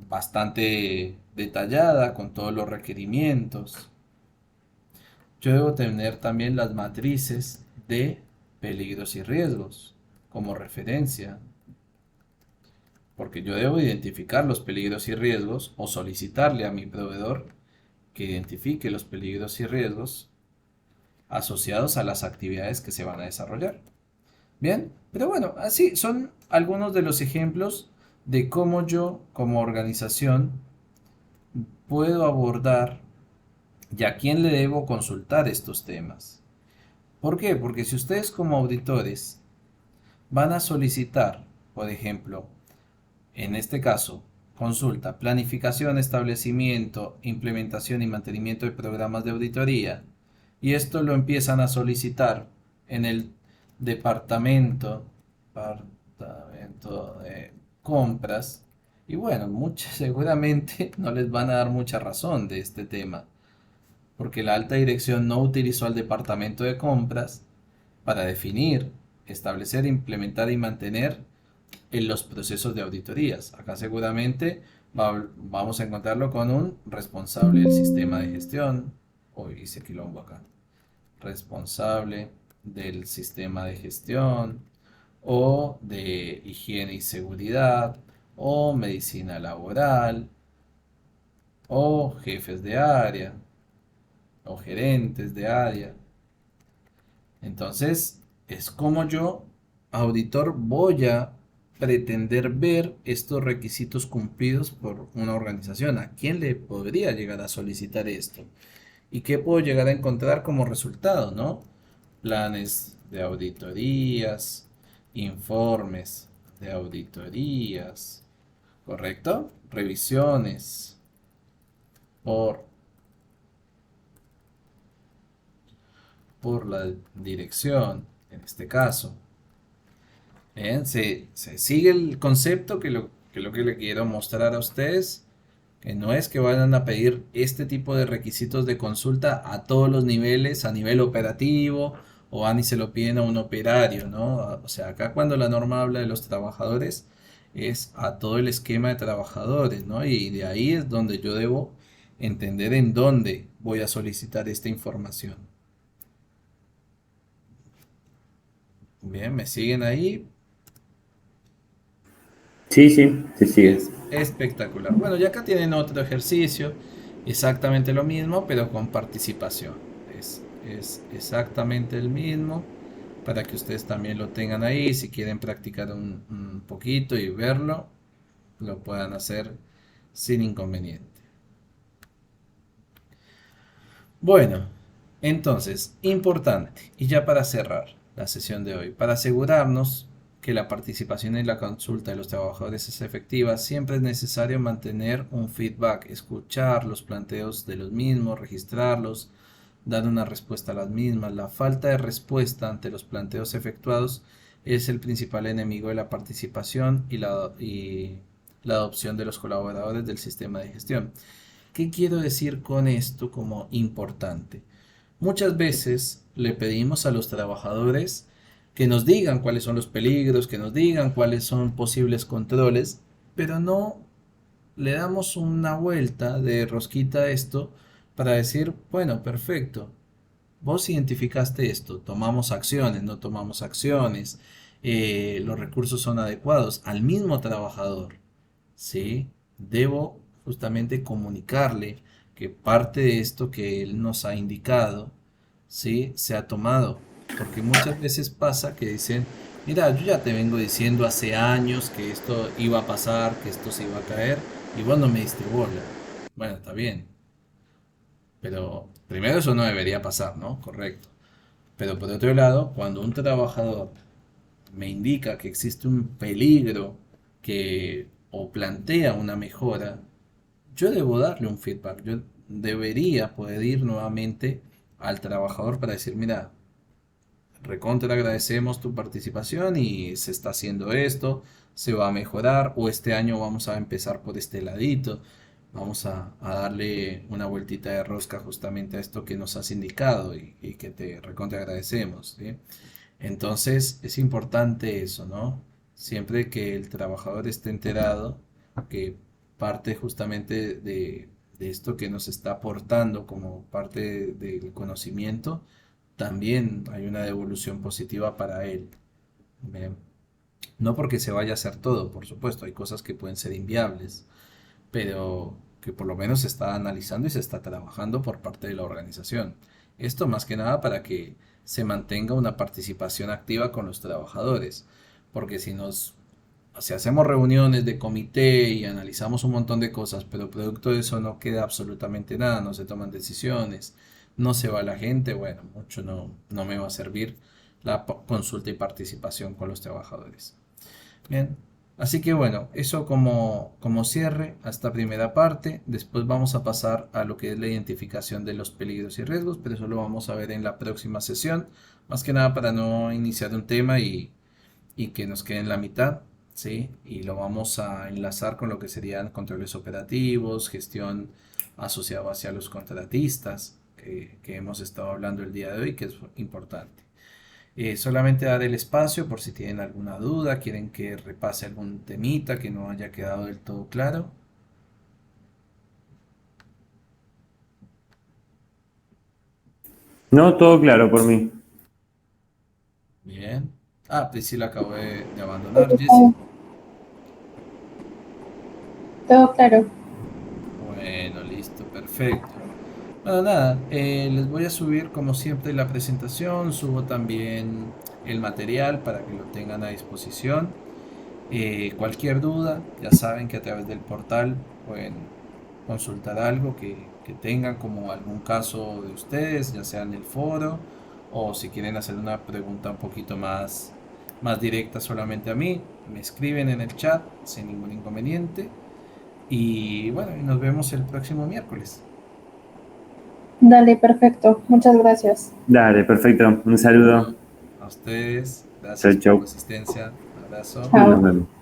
bastante detallada con todos los requerimientos. Yo debo tener también las matrices de peligros y riesgos como referencia, porque yo debo identificar los peligros y riesgos o solicitarle a mi proveedor que identifique los peligros y riesgos asociados a las actividades que se van a desarrollar. Bien, pero bueno, así son algunos de los ejemplos de cómo yo como organización puedo abordar y a quién le debo consultar estos temas. ¿Por qué? Porque si ustedes como auditores van a solicitar, por ejemplo, en este caso, consulta, planificación, establecimiento, implementación y mantenimiento de programas de auditoría. Y esto lo empiezan a solicitar en el departamento, departamento de compras. Y bueno, seguramente no les van a dar mucha razón de este tema, porque la alta dirección no utilizó al departamento de compras para definir, establecer, implementar y mantener en los procesos de auditorías. Acá seguramente vamos a encontrarlo con un responsable del sistema de gestión. Hoy hice quilombo acá. Responsable del sistema de gestión o de higiene y seguridad o medicina laboral o jefes de área o gerentes de área. Entonces, es como yo, auditor, voy a pretender ver estos requisitos cumplidos por una organización. ¿A quién le podría llegar a solicitar esto? ¿Y qué puedo llegar a encontrar como resultado, no? Planes de auditorías, informes de auditorías, ¿correcto? Revisiones por, por la dirección, en este caso. Bien, se sigue el concepto que le quiero mostrar a ustedes, que no es que vayan a pedir este tipo de requisitos de consulta a todos los niveles, a nivel operativo, o van y se lo piden a un operario, ¿no? O sea, acá cuando la norma habla de los trabajadores, es a todo el esquema de trabajadores, ¿no? Y de ahí es donde yo debo entender en dónde voy a solicitar esta información. Bien, ¿me siguen ahí? Sí, sí, sí, sigues. Espectacular. Bueno, y acá tienen otro ejercicio, exactamente lo mismo, pero con participación. Es exactamente el mismo para que ustedes también lo tengan ahí. Si quieren practicar un poquito y verlo, lo puedan hacer sin inconveniente. Bueno, entonces, importante, y ya para cerrar la sesión de hoy, para asegurarnos que la participación en la consulta de los trabajadores es efectiva, siempre es necesario mantener un feedback, escuchar los planteos de los mismos, registrarlos, dar una respuesta a las mismas. La falta de respuesta ante los planteos efectuados es el principal enemigo de la participación y la adopción de los colaboradores del sistema de gestión. ¿Qué quiero decir con esto como importante? Muchas veces le pedimos a los trabajadores que nos digan cuáles son los peligros, que nos digan cuáles son posibles controles, pero no le damos una vuelta de rosquita a esto para decir, bueno, perfecto, vos identificaste esto, tomamos acciones, no tomamos acciones, los recursos son adecuados al mismo trabajador. ¿Sí? Debo justamente comunicarle que parte de esto que él nos ha indicado, ¿sí? Se ha tomado. Porque muchas veces pasa que dicen, mira, yo ya te vengo diciendo hace años que esto iba a pasar, que esto se iba a caer, y vos no me diste bola. Bueno, está bien, pero primero eso no debería pasar, ¿no? Correcto. Pero por otro lado, cuando un trabajador me indica que existe un peligro que o plantea una mejora, yo debo darle un feedback. Yo debería poder ir nuevamente al trabajador para decir, mira, recontra agradecemos tu participación y se está haciendo esto, se va a mejorar o este año vamos a empezar por este ladito, vamos a darle una vueltita de rosca justamente a esto que nos has indicado y que te recontra agradecemos, ¿sí? Entonces es importante eso, ¿no? Siempre que el trabajador esté enterado que parte justamente de esto que nos está aportando como parte del conocimiento, también hay una devolución positiva para él. Bien. No porque se vaya a hacer todo, por supuesto, hay cosas que pueden ser inviables, pero que por lo menos se está analizando y se está trabajando por parte de la organización. Esto más que nada para que se mantenga una participación activa con los trabajadores, porque si hacemos reuniones de comité y analizamos un montón de cosas, pero producto de eso no queda absolutamente nada, no se toman decisiones, no se va la gente, bueno, mucho no me va a servir la consulta y participación con los trabajadores. Bien, así que bueno, eso como cierre a esta primera parte. Después vamos a pasar a lo que es la identificación de los peligros y riesgos, pero eso lo vamos a ver en la próxima sesión. Más que nada para no iniciar un tema y que nos quede en la mitad, ¿sí? Y lo vamos a enlazar con lo que serían controles operativos, gestión asociada hacia los contratistas, que hemos estado hablando el día de hoy, que es importante. Solamente dar el espacio por si tienen alguna duda, quieren que repase algún temita que no haya quedado del todo claro. No, todo claro por mí. Bien. Ah, Priscila acabó de abandonar, Jessy. Todo claro. Bueno, listo, perfecto. Bueno, nada, les voy a subir como siempre la presentación, subo también el material para que lo tengan a disposición. Cualquier duda, ya saben que a través del portal pueden consultar algo que tengan como algún caso de ustedes, ya sea en el foro o si quieren hacer una pregunta un poquito más directa solamente a mí, me escriben en el chat sin ningún inconveniente. Y bueno, y nos vemos el próximo miércoles. Dale, perfecto. Muchas gracias. Dale, perfecto. Un saludo. A ustedes, Chau, gracias por chau. su asistencia, abrazo. Chao. Nos vemos.